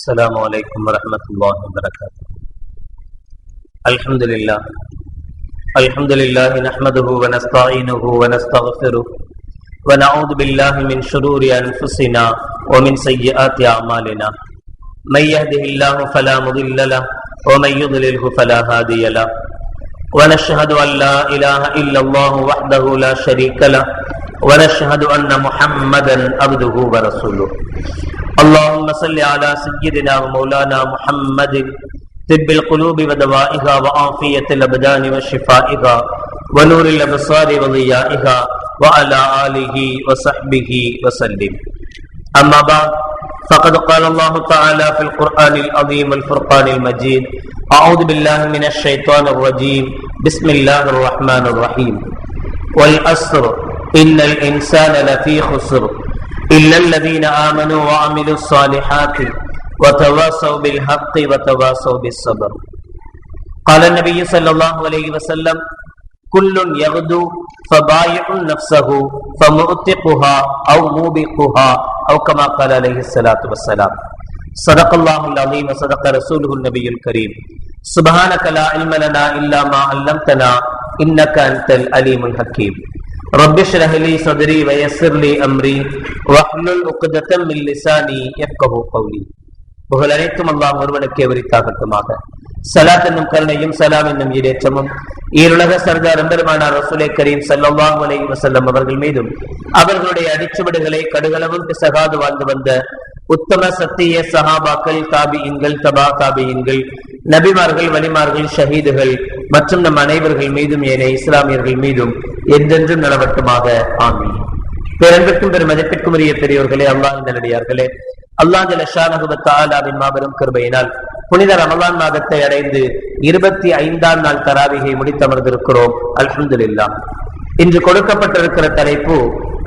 السلام عليكم ورحمة الله وبركاته. الحمد لله نحمده ونستعينه ونستغفره ونعوذ بالله من شرور أنفسنا ومن سيئات أعمالنا. من يهده الله فلا مضل له ومن يضلله فلا هادي له. ونشهد أن لا إله إلا الله وحده لا شريك له ونشهد أن محمدا عبده ورسوله. اللهم صل على سيدنا ومولانا محمد طب القلوب ودوائها وعافية الأبدان وشفائها ونور الأبصار وضيائها وعلى آله وصحبه وسلم. أما بعد فقد قال الله تعالى في القرآن العظيم الفرقان المجيد: أعوذ بالله من الشيطان الرجيم، بسم الله الرحمن الرحيم. والعصر إن الإنسان لفي خسر إلا الذين آمنوا وعملوا الصالحات وتواصوا بالحق وتواصوا بالصبر. قال النبي صلى الله عليه وسلم: كل يغدو فبايع نفسه فمؤتقها أو موبقها أو كما قال عليه الصلاة والسلام. صدق الله العظيم وصدق رسوله النبي الكريم. سبحانك لا علم لنا إلا ما علمتنا إنك أنت العليم الحكيم. رب اشرح لي صدري ويسر لي أمري واحلل عقدة من لساني يفقهوا قولي. புகழ் அனைத்தும் அல்லாஹ் ஒருவனுக்கே உரித்தாகட்டுமாக. ஸலாத் என்னும் கருணையும் சலாம் என்னும் ஈடேற்றமும் ஈருலக சர்தார் எம்பெருமானார் ரசூலே கரீம் ஸல்லல்லாஹு அலைஹி வஸல்லம் அவர்கள் மீதும் அவர்களுடைய அடிச்சுவடுகளை கடுகளவும் பிசகாது வாழ்ந்து வந்த உத்தம சத்திய சஹாபாக்கள், தாபியின்கள், தபா தாபியின்கள், நபிமார்கள், வலிமார்கள், ஷஹீதுகள் மற்றும் நம் அனைவர்கள் மீதும் ஏனைய இஸ்லாமியர்கள் மீதும் என்றென்றும் நிலவட்டுமாக. ஆமீன். பேரன்பிற்கும் பெரும் மதிப்பிற்கும் உரிய பெரியோர்களே, அல்லாஹ்வின் நல்லடியார்களே, அல்லாஹ் ஜல்ல ஷானஹு வ தஆலாவின் மாபெரும் கிருபையினால் புனித ரமலான் மாதத்தை அடைந்து 25ஆம் நாள் தராவிகை முடித்தமர்ந்திருக்கிறோம். அல்ஹம்துலில்லாஹ். இன்று கொடுக்கப்பட்டிருக்கிற தலைப்பு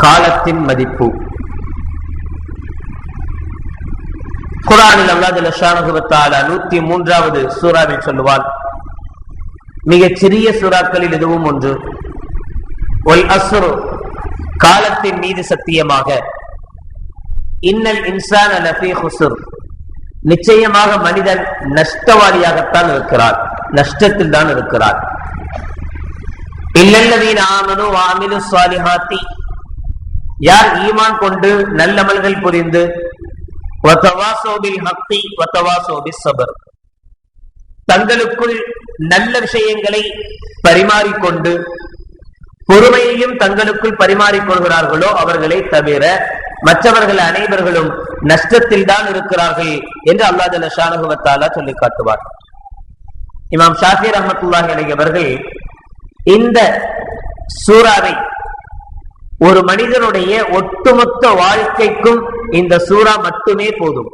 காலத்தின் மதிப்பு. குர்ஆனில் அல்லாஹ் ஜல்ல ஷானஹு வ தஆலா 103வது சூராவில் சொல்லுவான், மிகச் சிறிய சூறாக்களில் இதுவும் ஒன்று. வல் அஸ்ர், காலத்தின் மீது சத்தியமாக. இன்னல் இன்சான லஃபீ குஸ்ர், நிச்சயமாக மனிதன் நஷ்டவாளியாகத்தான் இருக்கிறான், நஷ்டத்தில் தான் இருக்கிறான். இல்லல்லதீன ஆமனு வ அமிலு ஸாலிஹாத்தி, யார் ஈமான் கொண்டு நல்லமல்கள் புரிந்து வ தவாஸௌ பில் ஹக்கி வ தவாஸௌ பிஸ் ஸப்ர், தங்களுக்குள் நல்ல விஷயங்களை பரிமாறிக்கொண்டு பொறுமையையும் தங்களுக்குள் பரிமாறிக்கொள்கிறார்களோ அவர்களை தவிர மற்றவர்கள் அனைவர்களும் நஷ்டத்தில் தான் இருக்கிறார்கள் என்று அல்லாஹ் ஜல்ல ஷானஹு வ தஆலா சொல்லி காட்டுவார். இமாம் ஷாஃபி ரஹ்மத்துல்லாஹி அலைஹி அவர்கள் இந்த சூறாவை ஒரு மனிதனுடைய ஒட்டுமொத்த வாழ்க்கைக்கும் இந்த சூறா மட்டுமே போதும்,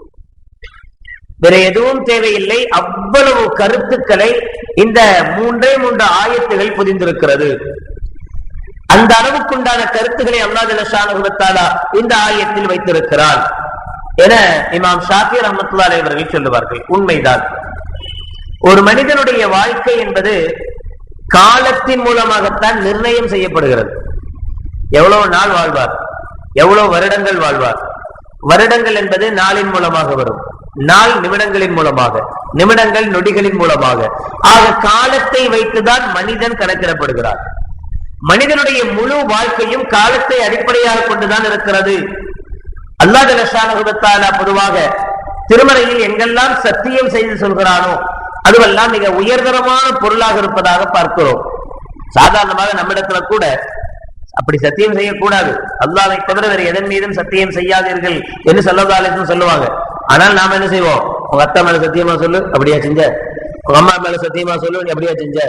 வேற எதுவும் தேவையில்லை, அவ்வளவு கருத்துக்களை இந்த 3 ஆயத்துகள் புதிந்திருக்கிறது. அந்த அளவுக்குண்டான கருத்துக்களை அல்லாஹ் ஜல்ல ஷானஹு வ தஆலா இந்த ஆயத்தில் வைத்திருக்கிறார் என இமாம் ஷாஃபி ரஹ்மத்துல்லாஹி அலைஹி அவர்கள் சொல்லுவார்கள். உண்மைதான். ஒரு மனிதனுடைய வாழ்க்கை என்பது காலத்தின் மூலமாகத்தான் நிர்ணயம் செய்யப்படுகிறது. எவ்வளவு நாள் வாழ்வார், எவ்வளவு வருடங்கள் வாழ்வார். வருடங்கள் என்பது நாளின் மூலமாக வரும், நாள் நிமிடங்களின் மூலமாக, நிமிடங்கள் நொடிகளின் மூலமாக. ஆக காலத்தை வைத்துதான் மனிதன் கணக்கிடப்படுகிறார். மனிதனுடைய முழு வாழ்க்கையும் காலத்தை அடிப்படையாக கொண்டுதான் இருக்கிறது. அல்லாஹ் ஜல்ல ஷானஹு வ தஆலா பொதுவாக திருமறையில் எங்கெல்லாம் சத்தியம் செய்து சொல்கிறானோ அதுவெல்லாம் மிக உயர்தரமான பொருளாக இருப்பதாக பார்க்கிறோம். சாதாரணமாக நம்மிடத்துல கூட அப்படி சத்தியம் செய்யக்கூடாது, அல்லாஹ்வை தவிர வேறு எதன் மீதும் சத்தியம் செய்யாதீர்கள் என்று ஸல்லல்லாஹு அலைஹி வஸல்லம் சொல்லுவாங்க. ஆனால் நாம என்ன செய்வோம்? உங்க அத்தா மேல சத்தியமா சொல்லு, அப்படியா செஞ்ச? உங்க அம்மா மேல சத்தியமா சொல்லு, அப்படியா செஞ்ச?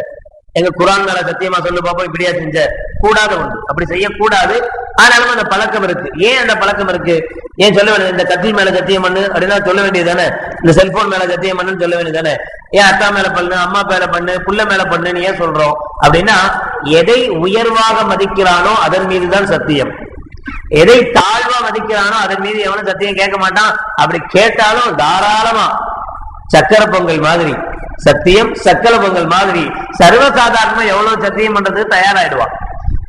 எங்க குர்ஆன் மேல சத்தியமா சொல்லு பாப்போம், இப்படியா செஞ்ச? கூடாத ஒன்று, அப்படி செய்யக்கூடாது. ஆனாலும் அந்த பழக்கம் இருக்கு. ஏன் அந்த பழக்கம் இருக்கு? ஏன் சொல்ல வேண்டியது? இந்த கட்டில் மேல சத்தியம் பண்ணு அப்படின்னா சொல்ல வேண்டியது தானே? இந்த செல்போன் மேல சத்தியம் பண்ணுன்னு சொல்ல வேண்டியது தானே? ஏன் அத்தா மேல பண்ணு, அம்மா மேல பண்ணு, புள்ள மேல பண்ணுன்னு ஏன் சொல்றோம்? அப்படின்னா எதை உயர்வாக மதிக்கிறானோ அதன் மீதுதான் சத்தியம், எதை தாழ்வா மதிக்கிறானோ அதன் மீது எவனும் சத்தியம் கேட்க மாட்டான். அப்படி கேட்டாலும் தாராளமா சக்கர பொங்கல் மாதிரி சத்தியம், சக்கர பொங்கல் மாதிரி சர்வசாதாரணமா எவ்வளவு சத்தியம் பண்றது தயாராயிடுவான்.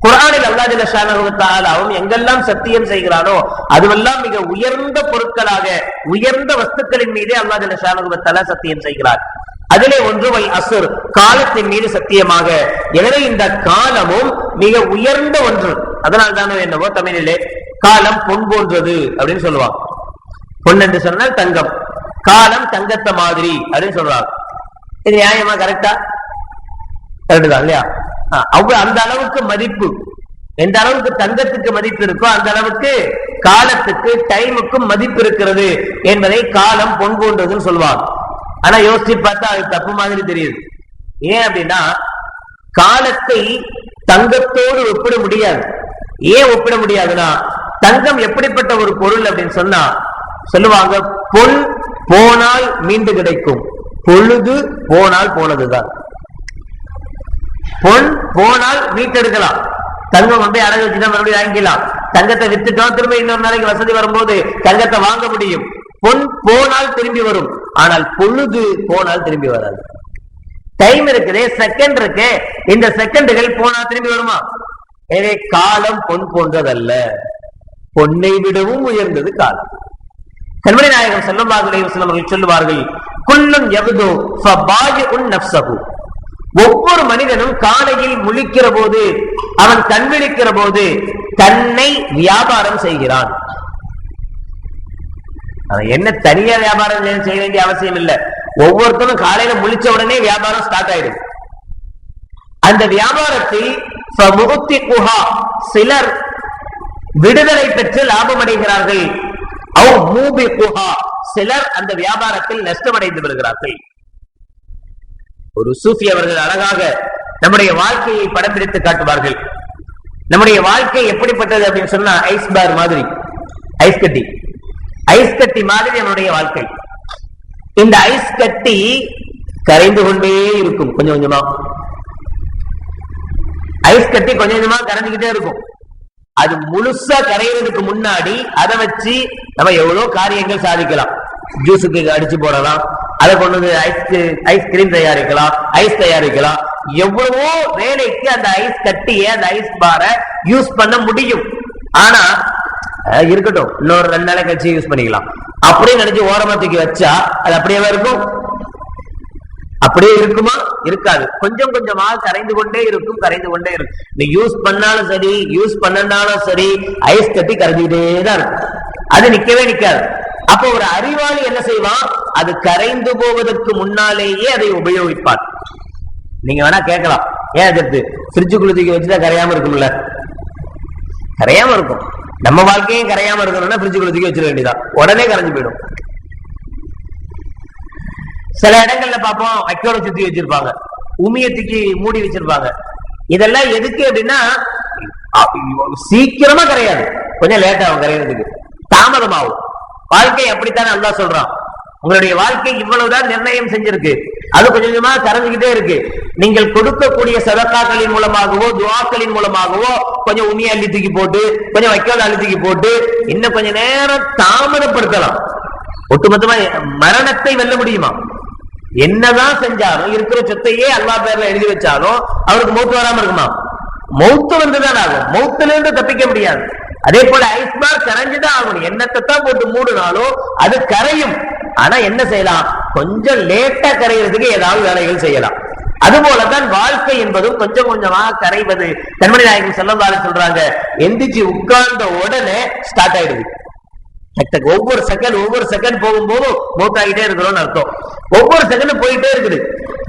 குர்ஆனில் அல்லாஹ் ஜல்ல ஷானஹு தஆலாவும் எங்கெல்லாம் சத்தியம் செய்கிறானோ அதுவெல்லாம் மிக உயர்ந்த பொருட்களாக, உயர்ந்த வஸ்துக்களின் மீதே அல்லாஹ் ஜல்ல ஷானஹு தஆலா சத்தியம் செய்கிறார். அதிலே ஒன்று வல் அஸ்ர், காலத்தின் மீது சத்தியமாக. எனவே இந்த காலமும் மிக உயர்ந்த ஒன்று. அதனால் தானே என்னவோ தமிழிலே காலம் பொன் போன்றது அப்படின்னு சொல்லுவாங்க. பொன் என்று சொன்னால் தங்கம், காலம் தங்கத்தை மாதிரி அப்படின்னு சொல்றாங்க. இது நியாயமா? கரெக்டா? கரெக்ட் தான் இல்லையா? அந்த அளவுக்கு மதிப்பு, எந்த அளவுக்கு தங்கத்துக்கு மதிப்பு இருக்கோ அந்த அளவுக்கு காலத்துக்கு, டைமுக்கும் மதிப்பு இருக்கிறது என்பதை காலம் பொன் போன்றதுன்னு சொல்லுவாங்க. ஆனா யோசிச்சு பார்த்தா அது தப்பு மாதிரி தெரியுது. ஏன் அப்படின்னா காலத்தை தங்கத்தோடு ஒப்பிட முடியாது. ஏன் ஒப்பிட முடியாதுன்னா தங்கம் எப்படிப்பட்ட ஒரு பொருள் அப்படின்னு சொன்னா சொல்லுவாங்க, பொன் போனால் மீண்டு கிடைக்கும், பொழுது போனால் போனதுதான். பொன் போனால் மீட்டெடுக்கலாம், தங்கம் வந்து அடகு வச்சுட்டா மறுபடியும் வாங்கிக்கலாம், தங்கத்தை வித்துட்டோம் திரும்ப இன்னொரு நாளைக்கு வசதி வரும்போது தங்கத்தை வாங்க முடியும். பொன் போனால் திரும்பி வரும், ஆனால் பொழுது போனால் திரும்பி வராது. டைம் இருக்குதே, செகண்ட் இருக்கு, இந்த செகண்டுகள் போனா திரும்பி வருமா? எனவே காலம் பொன் போன்றதல்ல, பொன்னை விடவும் உயர்ந்தது காலம். கண்மணி நாயகம் ஸல்லல்லாஹு அலைஹி வஸல்லம் அவர்கள் சொல்லுவார்கள், குல்லுன் யக்து ஃபபாயிஉன் நஃப்ஸஹு. ஒவ்வொரு மனிதனும் காலையில் முழிக்கிற போது, அவன் கண் விழிக்கிற போது தன்னை வியாபாரம் செய்கிறான். என்ன தனியா வியாபாரம் செய்ய வேண்டிய அவசியம் இல்லை. ஒவ்வொருத்தரும் காலையில முழிச்ச உடனே வியாபாரம் ஸ்டார்ட் ஆயிடுது. அந்த வியாபாரத்தில் சிலர் விடுதலை பெற்று லாபம் அடைகிறார்கள், சிலர் அந்த வியாபாரத்தில் நஷ்டமடைந்து வருகிறார்கள். ஒரு சூஃபி அவர்கள் அழகாக நம்முடைய வாழ்க்கையை படம் பிடித்து காட்டுவார்கள். நம்முடைய வாழ்க்கை எப்படிப்பட்டது அப்படின்னு சொன்னா ஐஸ் பார் மாதிரி, ஐஸ் கட்டி, ஐஸ் கட்டி மாதிரி நம்முடைய வாழ்க்கை. இந்த ஐஸ் கட்டி கரைந்து கொண்டே இருக்கும், கொஞ்சம் கொஞ்சமா ஐஸ் கட்டி கொஞ்சம் கொஞ்சமா கரைஞ்சுக்கிட்டே இருக்கும். அது முழுசா கரையிறதுக்கு முன்னாடி அதை வச்சு நம்ம எவ்வளவு காரியங்கள் சாதிக்கலாம். ஜூஸுக்கு அடிச்சு போடலாம், அதை கொண்டு வந்து ஐஸ்கிரீம் தயாரிக்கலாம், ஐஸ் தயாரிக்கலாம், எவ்வளவோ வேலைக்கு அந்த ஐஸ் கட்டிய, அந்த ஐஸ் பாரை யூஸ் பண்ண முடியும். ஆனா இருக்கட்டும், இன்னொரு 2 நாளை கழிச்சு யூஸ் பண்ணிக்கலாம் அப்படின்னு நினைச்சு ஓரமா தூக்கி வச்சா அது அப்படியே இருக்கும்? அப்படியே இருக்குமா? இருக்காது. கொஞ்சம் கொஞ்சமா கரைந்து கொண்டே இருக்கும், கரைந்து கொண்டே இருக்கும். நீ யூஸ் பண்ணாலும் சரி, யூஸ் பண்ணனாலும் சரி, ஐஸ் கட்டி கரைஞ்சிக்கிட்டே தான் இருக்கும், அது நிக்கவே நிக்காது. அப்போ ஒரு அறிவாளி என்ன செய்வான்? அது கரைந்து போவதற்கு முன்னாலேயே அதை உபயோகிப்பான். நீங்க வேணா கேட்கலாம், ஏன் எதிர்த்து ஃப்ரிட்ஜுக்குள்ள தூக்கி வச்சுட்டா கரையாம இருக்கும்ல? கரையாம இருக்கும். நம்ம வாழ்க்கையும் கரையாம இருக்கணும்னா ஃப்ரிட்ஜுக்குள்ள தூக்கி வச்சிட வேண்டியதான், உடனே கரைஞ்சு போயிடும். சில இடங்கள்ல பார்ப்போம் வைக்கோட சுத்தி வச்சிருப்பாங்க, உமியத்துக்கு மூடி வச்சிருப்பாங்க. இதெல்லாம் எதுக்கு அப்படின்னா சீக்கிரமா கரையாது, கொஞ்சம் லேட் ஆகும் கரையிறதுக்கு, தாமதமாகும். வாழ்க்கை அப்படித்தானே அல்லாஹ் சொல்றான், உங்களுடைய வாழ்க்கை இவ்வளவுதான் நிர்ணயம் செஞ்சிருக்கு, அது கொஞ்சம் கொஞ்சமா கரைஞ்சுக்கிட்டே இருக்கு. நீங்கள் கொடுக்கக்கூடிய சதக்காக்களின் மூலமாகவோ துஆக்களின் மூலமாகவோ கொஞ்சம் உமியை அள்ளி தூக்கி போட்டு, கொஞ்சம் வைக்கோல் அள்ளி தூக்கி போட்டு இன்னும் கொஞ்ச நேரம் தாமதப்படுத்தலாம். ஒட்டுமொத்தமா மரணத்தை வெல்ல முடியுமா? என்னதான் செஞ்சாலும், இருக்கிற சொத்தையே அல்லாஹ் பேர்ல எழுதி வச்சாலும் அவருக்கு மௌத்து வராம இருக்குமா? மௌத்து வந்துதான் ஆகும், மௌத்துல இருந்து தப்பிக்க முடியாது. அதே போல ஐஸ்பார் கரைஞ்சுதான் ஆகணும். என்னத்தை தான் போட்டு மூடுனாலும் அது கரையும். ஆனா என்ன செய்யலாம்? கொஞ்சம் லேட்டா கரைகிறதுக்கு ஏதாவது வேலைகள் செய்யலாம். அதுபோலதான் வாழ்க்கை என்பதும் கொஞ்சம் கொஞ்சமா கரைவது. கண்மணி நாயகம் ஸல்லல்லாஹு அலைஹி சொல்றாங்க, எந்திரிச்சு உட்கார்ந்த உடனே ஸ்டார்ட் ஆயிடுது. ஒவ்வொரு செகண்ட் போகும்போது மௌத்தாகிட்டே இருக்கிறோம்னு அர்த்தம். ஒவ்வொரு செகண்டும் போயிட்டே இருக்குது.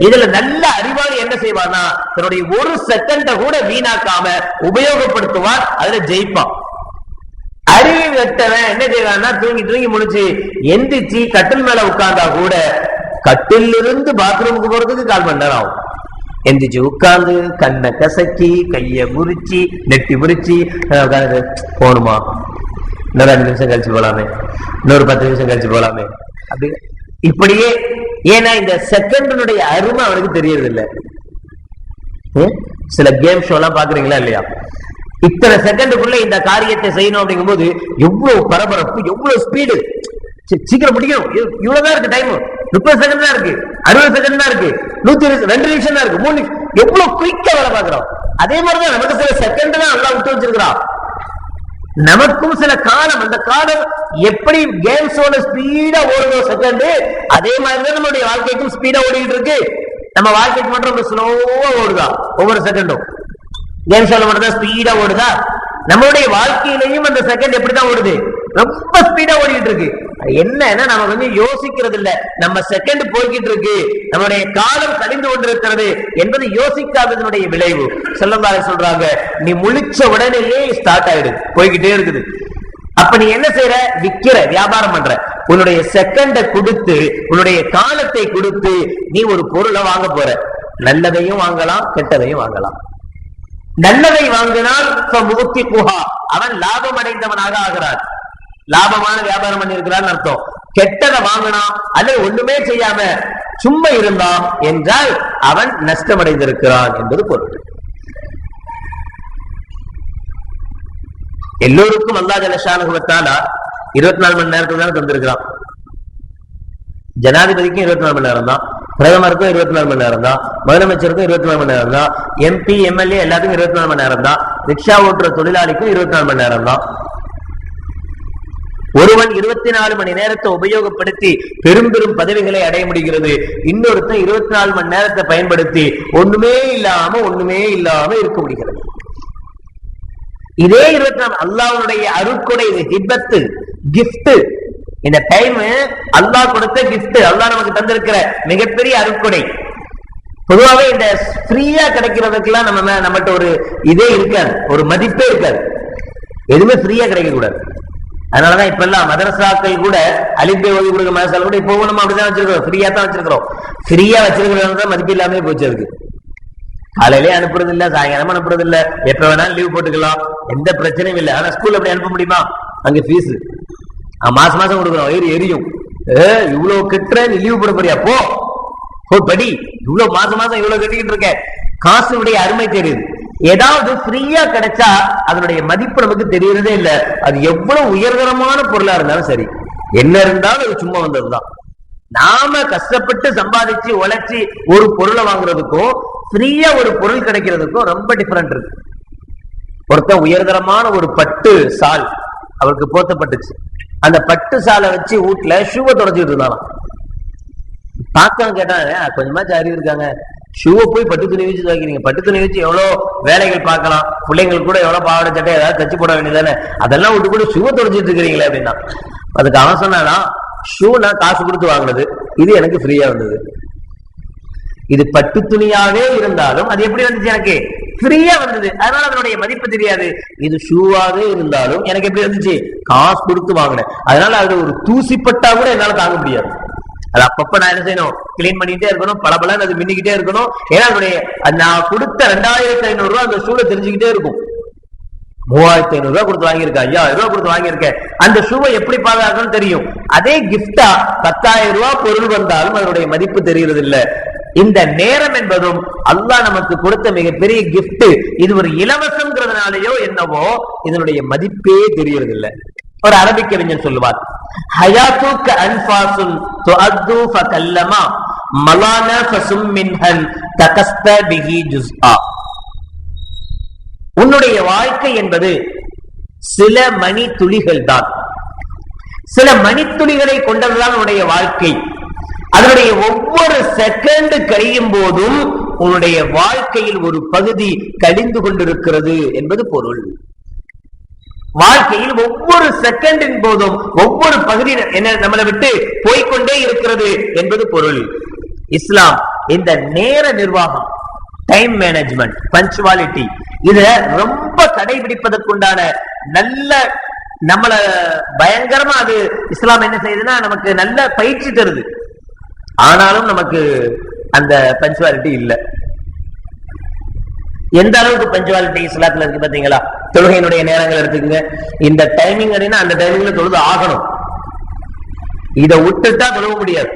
இதுல நல்ல அறிவாளி என்ன செய்வானா, தன்னுடைய ஒரு செகண்ட கூட வீணாக்காம உபயோகப்படுத்துவார், அதுல ஜெயிப்பான். அறிவு வெட்டவன் என்ன செய்வான்னா, தூங்கி முடிச்சு எந்திரிச்சு கட்டில் மேல உட்கார்ந்தா கூட கட்டில் இருந்து பாத்ரூமுக்கு போறதுக்கு 1/4 மணி நேரம் ஆகும். எந்திரிச்சு உட்கார்ந்து கண்ணை கசக்கி கைய முறிச்சு நெட்டி முறிச்சு போகணுமா, இன்னொரு 5 நிமிஷம் கழிச்சு போலாமே, இன்னொரு 10 நிமிஷம் கழிச்சு போலாமே, அப்படி இப்படியே. ஏன்னா இந்த செகண்டினுடைய அருமை அவனுக்கு தெரியறது இல்லை. சில கேம் ஷோ எல்லாம் பாக்குறீங்களா இல்லையா? இத்தனை செகண்டுக்குள்ள இந்த காரியத்தை செய்யணும் அப்படிங்கும் போது எவ்வளவு பரபரப்பு, எவ்வளவு ஸ்பீடு, சீக்கிரம் முடிக்கணும். இவ்வளவுதான் இருக்கு டைம், 30 செகண்ட் தான் இருக்கு, 60 செகண்ட் தான் இருக்கு, 102 நிமிஷம் தான் இருக்கு, 3 நிமிஷம், எவ்வளவு குயிக்கா வேலை பாக்குறோம். அதே மாதிரிதான் நமக்கு சில செகண்ட் தான் அல்லாஹ் விட்டு வச்சிருக்கிறான். நமக்கும் சில காலம், அந்த காலம் எப்படி கேம்ஸோட ஸ்பீடா ஓடுதோ செகண்ட், அதே மாதிரிதான் நம்மளுடைய வாழ்க்கைக்கும் ஸ்பீடா ஓடிட்டு இருக்கு. நம்ம வாழ்க்கைக்கு மட்டும் ஸ்லோவா ஓடுதா ஒவ்வொரு செகண்டும்? கேம்ஸோட மட்டும் தான் ஸ்பீடா ஓடுதா? நம்மளுடைய வாழ்க்கையிலையும் அந்த செகண்ட் எப்படிதான் ஓடுது? ரொம்ப ஸ்பீடா ஓடிட்டு இருக்கு. என்னன்னா நம்ம கொஞ்சம் யோசிக்கிறது இல்ல. நம்ம செகண்ட் போய்கிட்டு இருக்கு, நம்மளுடைய காலம் கழிந்து கொண்டிருக்கிறது என்பது யோசிக்காததனுடைய விளைவு. ஸல்லல்லாஹு அலைஹி சொல்றாங்க, நீ முழிச்ச உடனேயே ஸ்டார்ட் ஆயிடுது, போய்கிட்டே இருக்குது. அப்ப நீ என்ன செய்யற? விக்கிற, வியாபாரம் பண்ற. உன்னுடைய செகண்ட கொடுத்து, உன்னுடைய காலத்தை கொடுத்து நீ ஒரு பொருளை வாங்க போற. நல்லதையும் வாங்கலாம், கெட்டதையும் வாங்கலாம். நல்லதை வாங்கினால் அவன் லாபம் அடைந்தவனாக ஆகிறான், லாபமான வியாபாரம் பண்ணிருக்கிறான் அர்த்தம். கெட்டதை வாங்கினா அல்லது ஒண்ணுமே செய்யாம சும்மா இருந்தான் என்றால் அவன் நஷ்டமடைந்திருக்கிறான் என்பது பொருள். எல்லோருக்கும் அல்லாஹ் ஜல்ல ஷானஹு வ தஆலா 24 மணி நேரத்துக்கு தான் தந்திருக்கிறான். ஜனாதிபதிக்கும் 24 மணி நேரம் தான், பிரதமருக்கும் 24 மணி நேரம் தான், முதலமைச்சருக்கும் 24 மணி நேரம் தான், MP MLA எல்லாத்துக்கும் 24 மணி நேரம் தான், ரிக்ஷா ஓட்டுற தொழிலாளிக்கும் 24 மணி நேரம் தான். ஒருவன் 24 மணி நேரத்தை உபயோகப்படுத்தி பெரும் பெரும் பதவிகளை அடைய முடிகிறது. இன்னொருத்தன் 24 மணி நேரத்தை பயன்படுத்தி ஒண்ணுமே இல்லாம இருக்க முடிகிறது. இதே 24 அல்லாஹ்வுடைய அருட்கொடை, ஹிபத்து, கிஃப்ட். இந்த டைம் அல்லாஹ் கொடுத்த கிஃப்ட், அல்லாஹ் நமக்கு தந்திருக்கிற மிகப்பெரிய அருட்கொடை. பொதுவாகவே இந்த ஃப்ரீயா கிடைக்கிறதுக்கெல்லாம் நம்மகிட்ட ஒரு இதே இருக்காது, ஒரு மதிப்பே இருக்காது. எதுவுமே ஃப்ரீயா கிடைக்க கூடாது. அதனாலதான் இப்ப எல்லாம் மதரசாக்கள் கூட அலிப்பை ஓதி கொடுக்க மதரசால கூட இப்போ நம்ம அப்படிதான் வச்சிருக்கிறோம், ஃப்ரீயா தான் வச்சிருக்கிறோம். ஃப்ரீயா வச்சிருக்கிறதா மதிப்பு இல்லாமலே போச்சு. அதுக்கு காலையிலே அனுப்புறது இல்ல, சாயங்காலமா அனுப்புறது இல்ல, எப்ப வேணாலும் லீவ் போட்டுக்கலாம், எந்த பிரச்சனையும் இல்லை. ஆனா ஸ்கூல் அப்படி அனுப்ப முடியுமா? அங்க ஃபீஸ் மாசம் மாசம் கொடுக்குறோம், எரியும். இவ்வளவு கட்டுற, நீ லீவ் போட போறியா? போ படி. இவ்வளவு மாசம் மாசம் இவ்வளவு கட்டிக்கிட்டு இருக்க, காசுடைய அருமை தெரியுது. ஏதாவது ஃப்ரீயா கிடைச்சா அதனுடைய மதிப்பு நமக்கு தெரியறதே இல்ல. அது எவ்வளவு உயர்தரமான பொருளா இருந்தாலும் சரி, என்ன இருந்தாலும் அது சும்மா வந்ததுதான். நாம கஷ்டப்பட்டு சம்பாதிச்சு உழைச்சி ஒரு பொருளை வாங்குறதுக்கும் ஃப்ரீயா ஒரு பொருள் கிடைக்கிறதுக்கும் ரொம்ப டிஃபரெண்ட் இருக்கு. ஒருத்தன் உயர்தரமான ஒரு பட்டு சால் அவருக்கு போத்தப்பட்டுச்சு, அந்த பட்டு சாலை வச்சு வீட்டுல ஷூவை தொடச்சிட்டு இருந்தாலும் பார்க்க கேட்டாங்க, கொஞ்சமாச்சு அறிவு இருக்காங்க, ஷூவை போய் பட்டு துணி வச்சு துவைக்கிறீங்க, பட்டு துணி வச்சு எவ்வளவு வேலைகள் பார்க்கலாம், பிள்ளைங்களுக்கு கூட எவ்வளவு பாவாடை சட்டை ஏதாவது தச்சு போட வேண்டியதானே, அதெல்லாம் விட்டு கூட ஷூவை தொடச்சிட்டு இருக்கிறீங்களே அப்படின்னா. அதுக்கு அவன் சொன்னா, ஷூ நான் காசு கொடுத்து வாங்கினது, இது எனக்கு ஃப்ரீயா வந்தது. இது பட்டு துணியாவே இருந்தாலும் அது எப்படி வந்துச்சு? எனக்கு ஃப்ரீயா வந்தது, அதனால அதனுடைய மதிப்பு தெரியாது. இது ஷூவாவே இருந்தாலும் எனக்கு எப்படி வந்துச்சு? காசு கொடுத்து வாங்கினேன். அதனால அது ஒரு தூசிப்பட்டா கூட என்னால தாங்க முடியாது. அது அப்பப்ப நான் என்ன செய்யணும்? கிளீன் பண்ணிக்கிட்டே இருக்கணும், பலபலன்னு அது மின்னிக்கிட்டே இருக்கணும். ஏன்னா அதனுடைய நான் கொடுத்த 2500 ரூபாய் அந்த ஷூல தெரிஞ்சுக்கிட்டே இருக்கும். 3500 ரூபாய் கொடுத்து வாங்கியிருக்கேன், 5000 ரூபாய் கொடுத்து வாங்கியிருக்கேன், அந்த ஷூவை எப்படி பாதுகாக்கணும்னு தெரியும். அதே கிஃப்டா 10,000 ரூபாய் பொருள் வந்தாலும் அதனுடைய மதிப்பு தெரியறது இல்லை. இந்த நேரம் என்பதும் அல்லாஹ் நமக்கு கொடுத்த மிகப்பெரிய கிஃப்ட். இது ஒரு இலவசம்ங்கிறதுனாலயோ என்னவோ இதனுடைய மதிப்பே தெரியறது இல்லை. ஒரு அரபிக் கவிஞன் சொல்லுவார், ஹயாத்துக அன்ஃபாசுன் துஅத்து ஃபகல்லமா மலானா ஃபசும் மின்ஹன் தகஸ்த பிஹி ஜுஸ்ஆ. உன்னுடைய வாழ்க்கை என்பது சில மணி துளிகள் தான், சில மணித்துளிகளை கொண்டதுதான் உன்னுடைய வாழ்க்கை. அதனுடைய ஒவ்வொரு செகண்ட் கழியும் போதும் உன்னுடைய வாழ்க்கையில் ஒரு பகுதி கழிந்து கொண்டிருக்கிறது என்பது பொருள். வாழ்க்கையில் ஒவ்வொரு செகண்டின் போதும் ஒவ்வொரு பகுதி என்ன நம்மளை விட்டு போய்கொண்டே இருக்கிறது என்பது பொருள். இஸ்லாம் இந்த நேர நிர்வாகம், டைம் மேனேஜ்மெண்ட், பஞ்சுவாலிட்டி, இத ரொம்ப கடைபிடிப்பதற்குண்டான நல்ல நம்மள பயங்கரமா அது இஸ்லாம் என்ன செய்யுதுன்னா நமக்கு நல்ல பயிற்சி தருது. ஆனாலும் நமக்கு அந்த பஞ்சுவாலிட்டி இல்லை. எந்த அளவுக்கு பஞ்சுவாலிட்டி இஸ்லாத்துல இருக்கு பாத்தீங்களா? தொழுகையினுடைய நேரங்கள் எடுத்துக்கங்க, இந்த டைமிங் அப்படின்னா அந்த டைமிங்ல தொழுது ஆகணும். இதை விட்டுட்டா தொழுவ முடியாது.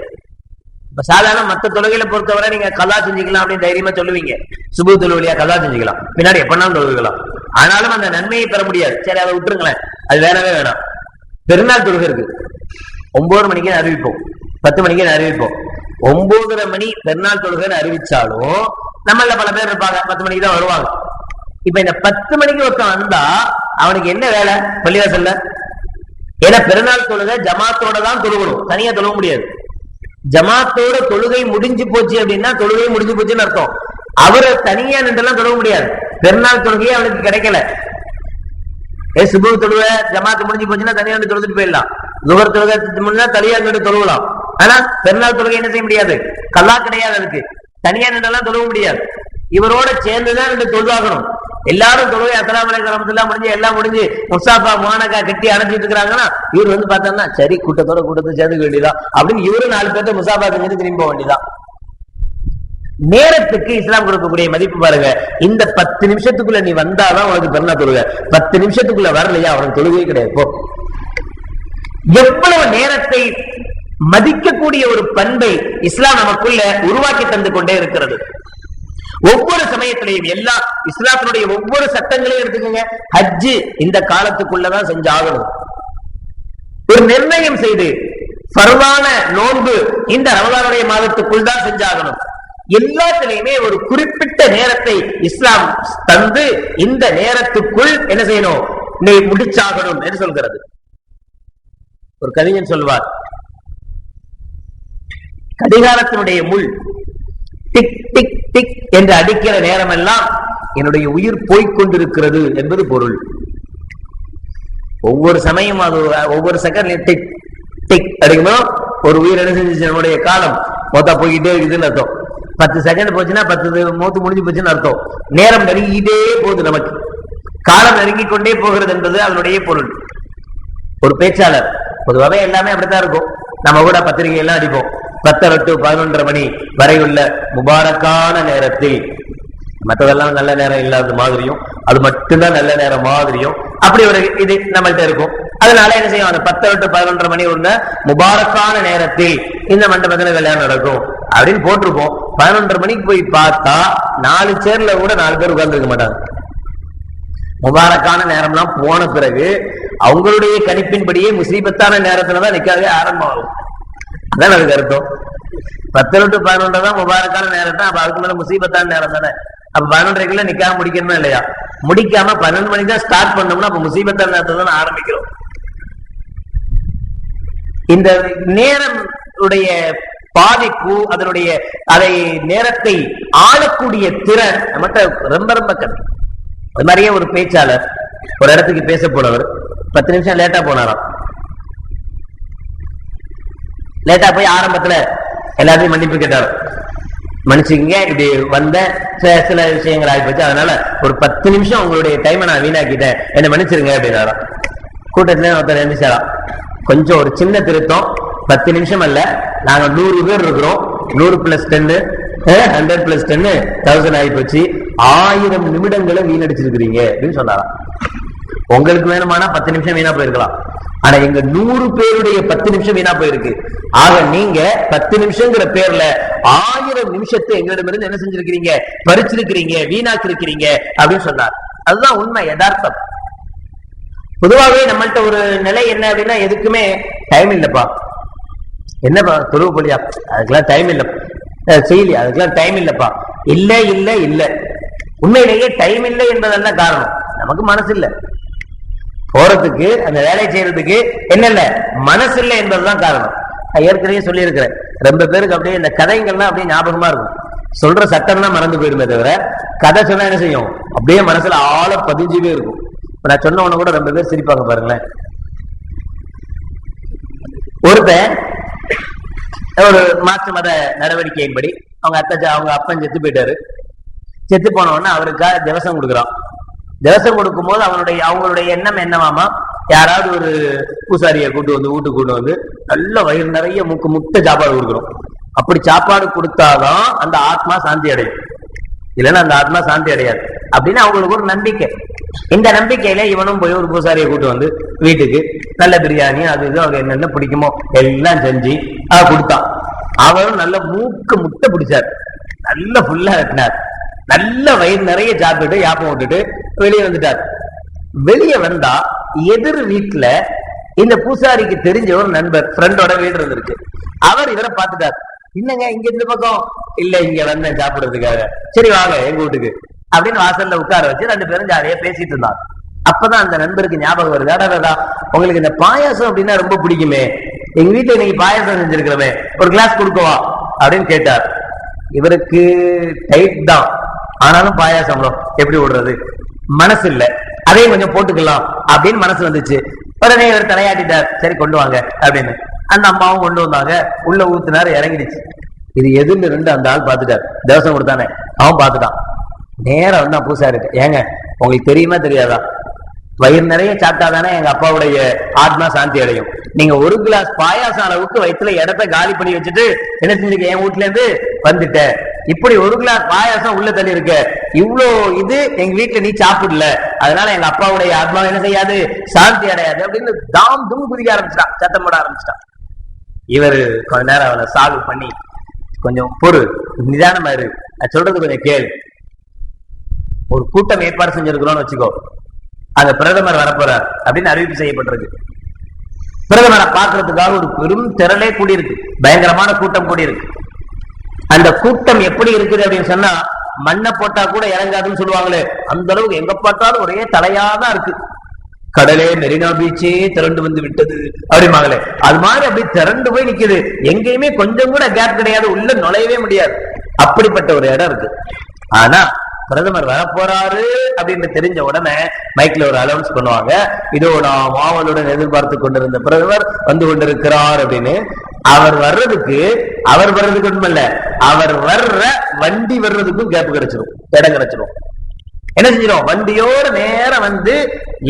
இப்ப சாதாரண மற்ற தொழுகையில பொறுத்தவரை நீங்க கலா செஞ்சுக்கலாம் அப்படின்னு தைரியமா சொல்லுவீங்க. சுபு தொழுவலியா கலா செஞ்சுக்கலாம், பின்னாடி எப்பனாலும் தொழுகலாம். ஆனாலும் அந்த நன்மையை பெற முடியாது. சரி, அதை விட்டுருங்களேன், அது வேணவே வேணாம். பெருநாள் தொழுகை இருக்கு, 9 மணிக்கு அறிவிப்போம், 10 மணிக்கு அறிவிப்போம். 9:30 மணி பெருநாள் தொழுகைன்னு அறிவிச்சாலும் நம்மள பல பேர் இருப்பாங்க 10 மணிக்கு தான் வருவாங்க. இப்ப இந்த 10 மணிக்கு ஒருத்தன் வந்தா அவனுக்கு என்ன வேலை பள்ளிவாசல்ல? ஏன்னா பெருநாள் தொழுகை ஜமாத்தோட தான் தொழுகணும், தனியா தொழுக முடியாது. ஜமாத்தோட தொழுகை முடிஞ்சு போச்சு அப்படின்னா தொழுகை முடிஞ்சு போச்சுன்னு அர்த்தம். அவரை தனியா நின்றெல்லாம் தொழுக முடியாது. பெருநாள் தொழுகையே அவனுக்கு கிடைக்கல. சுபஹ் தொழுவ ஜமாத்து முடிஞ்சு போச்சுன்னா தனியா நின்று தொழுதுட்டு போயிடலாம். லுஹர் தொழுகை முடிஞ்சா தனியா நின்று தொழுகலாம். ஆனா பெருநாள் தொழுகை என்ன செய்ய முடியாது, கல்லா கிடையாது. அதுக்கு தனியா நின்றெல்லாம் தொழுக முடியாது. இவரோட சேர்ந்துதான் நின்று தொழுதாகணும். எல்லாரும் தொழுகை அஸ்ஸலாமு அலைக்கும் ரஹ்மத்துல்லாஹ் முடிஞ்சு எல்லாம் முடிஞ்சு முசாஃபா முஆனகா கட்டி அணைச்சிட்டு இருக்காங்கன்னா இவர் வந்து பார்த்தோம்னா சரி கூட்டத்தை சேர்ந்துக்க வேண்டியதான் அப்படின்னு இவரு 4 பேர்த்த முசாஃபா செஞ்சு திரும்பி போக வேண்டியதான். நேரத்துக்கு இஸ்லாம் கொடுக்கக்கூடிய மதிப்பு பாருங்க. இந்த 10 நிமிஷத்துக்குள்ள நீ வந்தாதான் உனக்கு பெருநாள் தொழுகை. 10 நிமிஷத்துக்குள்ள வரலையா அவனுக்கு தொழுகையே கிடையாது. போ. எவ்வளவு நேரத்தை மதிக்கக்கூடிய ஒரு பண்பை இஸ்லாம் நமக்குள்ள உருவாக்கி தந்து கொண்டே இருக்கிறது. ஒவ்வொரு சமயத்திலையும் எல்லா இஸ்லாத்தினுடைய ஒவ்வொரு சட்டங்களையும் எடுத்துக்கோங்க. ஹஜ்ஜு இந்த காலத்துக்குள்ளதான் செஞ்சாகணும். ஒரு நிர்ணயம் செய்து ஃபர்வான நோன்பு இந்த ரமலானுடைய மாதத்துக்குள் தான் செஞ்சாகணும். எல்லாத்திலையுமே ஒரு குறிப்பிட்ட நேரத்தை இஸ்லாம் தந்து இந்த நேரத்துக்குள் என்ன செய்யணும், நீ முடிச்சாகணும் என்று சொல்கிறது. ஒரு கவிஞன் சொல்வார், கடிகாரத்தினுடைய முள் டிக் டிக் டிக் என்று அடிக்கிற நேரம் எல்லாம் என்னுடைய உயிர் போய்கொண்டிருக்கிறது என்பது பொருள். ஒவ்வொரு சமயம் அது ஒவ்வொரு செகண்ட் டிக் டிக் அடிக்கணும். ஒரு உயிர் என்ன செஞ்சு நம்முடைய காலம் மொத்தம் போய்கிட்டே இருக்குதுன்னு அர்த்தம். 10 செகண்ட் போச்சுன்னா 10 மூத்து முடிஞ்சு போச்சுன்னு அர்த்தம். நேரம் நெருங்கிட்டே போகுது, நமக்கு காலம் நெருங்கிக் கொண்டே போகிறது என்பது அதனுடைய பொருள். ஒரு பேச்சாளர் பொதுவாகவே எல்லாமே அப்படித்தான் இருக்கும். நம்ம கூட பத்திரிகை எல்லாம் அடிப்போம். 10 to 11:30 மணி வரை உள்ள முபாரக்கான நேரத்தில், மற்றதெல்லாம் நல்ல நேரம் இல்லாத மாதிரியும் அது மட்டும்தான் நல்ல நேரம் மாதிரியும் அப்படி ஒரு இது நம்மள்கிட்ட இருக்கும். அதனால என்ன செய்யும், அந்த 10 to 11:30 மணி உள்ள முபாரக்கான நேரத்தில் இந்த மண்டபத்துல கல்யாணம் நடக்கும் அப்படின்னு போட்டிருப்போம். 11:30 மணிக்கு போய் பார்த்தா 4 சேர்ல கூட 4 பேர் உட்கார்ந்து இருக்க மாட்டாங்க. முபாரக்கான நேரம்லாம் போன பிறகு அவங்களுடைய கணிப்பின்படியே முசீபத்தான நேரத்துலதான் நிக்காவே ஆரம்பமாகும். அதான் அதுக்கு அர்த்தம். 10 to 11 தான் முபாரக்கான நேரம் தான். அப்ப அதுக்கு மேல முசீபத்தான நேரம் தானே. அப்ப 11:30 நிக்காம முடிக்கணுமா இல்லையா? முடிக்காம 12 மணிக்கு தான் ஸ்டார்ட் பண்ணோம்னா அப்ப முசீபத்தான நேரத்தை தான் ஆரம்பிக்கிறோம். இந்த நேரம் உடைய பாதிப்பு, அதனுடைய அதை நேரத்தை ஆளக்கூடிய திறன் நம்மகிட்ட ரொம்ப ரொம்ப கம்மி. அது மாதிரியே ஒரு பேச்சாளர் ஒரு இடத்துக்கு பேச போனவர் 10 நிமிஷம் லேட்டா போனாராம். லேட்டா போய் ஆரம்பத்துல எல்லாத்தையும் மன்னிப்பு கேட்டார். மன்னிச்சுங்க, இப்படி வந்த சில விஷயங்கள் ஆகிப்போச்சு, அதனால ஒரு 10 நிமிஷம் உங்களுடைய டைமை நான் வீணாக்கிட்டேன், என்ன மன்னிச்சிருங்க அப்படின்னாராம். கூட்டத்துல ஒருத்தர் எழுந்திச்சாராம், கொஞ்சம் ஒரு சின்ன திருத்தம், 10 நிமிஷம் அல்ல, நாங்க 100 பேர் இருக்கிறோம், 100 + 10 100 + 10 1000 ஆகிப்போச்சு, 1000 நிமிடங்களை வீணடிச்சிருக்கிறீங்க அப்படின்னு சொன்னாராம். உங்களுக்கு வேணுமானா 10 நிமிஷம் வீணா போயிருக்கலாம், ஆனா எங்க 100 பேருடைய 10 நிமிஷம் வீணா போயிருக்கு. ஆக நீங்க 10 நிமிஷங்கிற பேர்ல 1000 நிமிஷத்தை எங்களிடமிருந்து என்ன செஞ்சிருக்கிறீங்க, பறிச்சிருக்கிறீங்க, வீணாக்கிருக்கிறீங்க அப்படின்னு சொன்னார். அதுதான் உண்மை, யதார்த்தம். பொதுவாகவே நம்மள்ட்ட ஒரு நிலை என்ன அப்படின்னா, எதுக்குமே டைம் இல்லப்பா, என்னப்பா தொழுவு போலியா, அதுக்கெல்லாம் டைம் இல்லப்பா, செய்யலையா, அதுக்கெல்லாம் டைம் இல்லப்பா, இல்ல இல்ல இல்ல. உண்மையிலேயே டைம் இல்லை என்பதல்ல காரணம், நமக்கு மனசு இல்லை போறதுக்கு, அந்த வேலையை செய்யறதுக்கு என்ன இல்ல, மனசு இல்லை என்பதுதான் காரணம். ஏற்கனவே சொல்லி இருக்கிறேன், ரொம்ப பேருக்கு அப்படியே இந்த கதைகள்லாம் அப்படியே ஞாபகமா இருக்கும், சொல்ற சட்டம் தான் மறந்து போயிருமே தவிர கதை சொன்னா என்ன செய்யும், அப்படியே மனசுல ஆழ பதிஞ்சுவே இருக்கும். இப்ப நான் சொன்ன உடனே கூட ரொம்ப பேர் சிரிப்பாங்க பாருங்களேன். ஒருத்தன் ஒரு மாற்று மத நடவடிக்கையின்படி அவங்க அப்பன் செத்து போயிட்டாரு. செத்து போன உடனே அவருக்காக திவசம் கொடுக்குறான். திவசம் கொடுக்கும் போது அவங்களுடைய எண்ணம் என்னவாமா, யாராவது ஒரு பூசாரியை கூட்டு வந்து வீட்டுக்கு கூட்டு வந்து நல்ல வயிறு நிறைய முட்டை சாப்பாடு கொடுக்கணும். அப்படி சாப்பாடு கொடுத்தாதான் அந்த ஆத்மா சாந்தி அடையும், இல்லைன்னா அந்த ஆத்மா சாந்தி அடையாது அப்படின்னு அவங்களுக்கு ஒரு நம்பிக்கை. இந்த நம்பிக்கையில இவனும் போய் ஒரு பூசாரியை கூட்டு வந்து வீட்டுக்கு நல்ல பிரியாணி அது இது அவங்க என்னென்ன பிடிக்குமோ எல்லாம் செஞ்சு கொடுத்தான். அவரும் நல்ல முட்டை பிடிச்சார், நல்ல ஃபுல்லா கட்டினார், நல்ல வயிறு நிறைய சாப்பிட்டு யாப்பம் விட்டுட்டு வெளியே வந்துட்டார். வெளியே வந்தா எதிர் வீட்டுல இந்த பூசாரிக்கு தெரிஞ்ச ஒரு நண்பர், ஃப்ரெண்டோட வீடு இருந்திருக்கு. அவர் இவரை பார்த்துட்டார், என்னங்க இங்க இந்த பக்கம் இல்ல, இங்க வந்தேன் சாப்பிடுறதுக்காக, சரி வாங்க எங்க வீட்டுக்கு அப்படின்னு வாசல்ல உட்கார வச்சு 2 பேரும் ஜாலியா பேசிட்டு இருந்தாங்க. அப்பதான் அந்த நண்பருக்கு ஞாபகம் வருது, அடடா உங்களுக்கு இந்த பாயாசம் அப்படின்னா ரொம்ப பிடிக்குமே, எங்க வீட்டுல இன்னைக்கு பாயாசம் செஞ்சிருக்கிறோமே, ஒரு கிளாஸ் கொடுக்கவா அப்படின்னு கேட்டார். இவருக்கு டைட் தான், ஆனாலும் பாயாசம் எப்படி விடுறது, மனசு இல்ல, அதையும் கொஞ்சம் போட்டுக்கலாம் அப்படின்னு மனசு வந்துச்சு. உடனே இவர் தலையாட்டிட்டார், சரி கொண்டு வாங்க அப்படின்னு. அந்த அம்மாவும் கொண்டு வந்தாங்க, உள்ள ஊத்துனாரு, இறங்கிடுச்சு. இது எதுன்னு 2 அந்த ஆள் பாத்துட்டார், தேவசம் கொடுத்தானே அவன் பாத்துட்டான். நேரம் வந்தா பூசாரி, ஏங்க உங்களுக்கு தெரியுமா தெரியாதா, வயிறு நிறைய சாப்பிட்டாதானே எங்க அப்பாவுடைய ஆத்மா சாந்தி அடையும். நீங்க 1 கிளாஸ் பாயாசம் அளவுக்கு வயிற்றுல இடத்த காலி பண்ணி வச்சுட்டு என்ன செஞ்சுக்க, என் வீட்டுல இருந்து வந்துட்ட, இப்படி 1 கிளாஸ் பாயாசம் உள்ள தள்ளி இருக்க, இவ்வளோ இது எங்க வீட்டுல நீ சாப்பிடல, அதனால எங்க அப்பாவுடைய ஆத்மா என்ன செய்யாது, சாந்தி அடையாது அப்படின்னு தாம் தும் குதிக்க ஆரம்பிச்சிட்டான், சத்தம் போட ஆரம்பிச்சிட்டான். இவர் கொஞ்ச நேரம் அவனை சால்வ் பண்ணி, கொஞ்சம் பொறு, நிதானமா இரு, சொல்றது கொஞ்சம் கேளு, ஒரு கூட்டம் ஏற்பாடு செஞ்சிருக்கிறோம்னு வச்சுக்கோ, அந்த பிரதமர் வரப்போறார் அப்படின்னு அறிவிப்பு செய்யப்பட்டிருக்கு. பிரதமரை பார்க்கறதுக்காக ஒரு பெரும் திரளே கூடியிருக்கு, பயங்கரமான கூட்டம் கூடியிருக்கு. அந்த கூட்டம் எப்படி இருக்குது அப்படின்னு சொன்னா, மண்ணை போட்டா கூட இறங்காதுன்னு சொல்லுவாங்களே, அந்த அளவுக்கு எங்க பார்த்தாலும் ஒரே தலையாதான் இருக்கு. கடலே மெரினா பீச்சே திரண்டு வந்து விட்டது அப்படிமாங்களே, அது மாதிரி அப்படி திரண்டு போய் நிக்குது, எங்கேயுமே கொஞ்சம் கூட கேப் கிடையாது, உள்ள நுழையவே முடியாது, அப்படிப்பட்ட ஒரு இடம் இருக்கு. ஆனா பிரதமர் வரப்போறாரு அப்படின்னு தெரிஞ்ச உடனே மைக்ல ஒரு அனௌன்ஸ் பண்ணுவாங்க, இதோ நான் ஆவலுடன் எதிர்பார்த்து கொண்டிருந்த பிரதமர் வந்து கொண்டிருக்கிறார் அப்படின்னு. அவர் வர்றதுக்கு ஒண்ணுமில்ல, அவர் வர்ற வண்டி வர்றதுக்கும் கேப் கிடைச்சிடும், இடம் கிடைச்சிடும். என்ன செஞ்சிடும், வண்டியோட நேரம் வந்து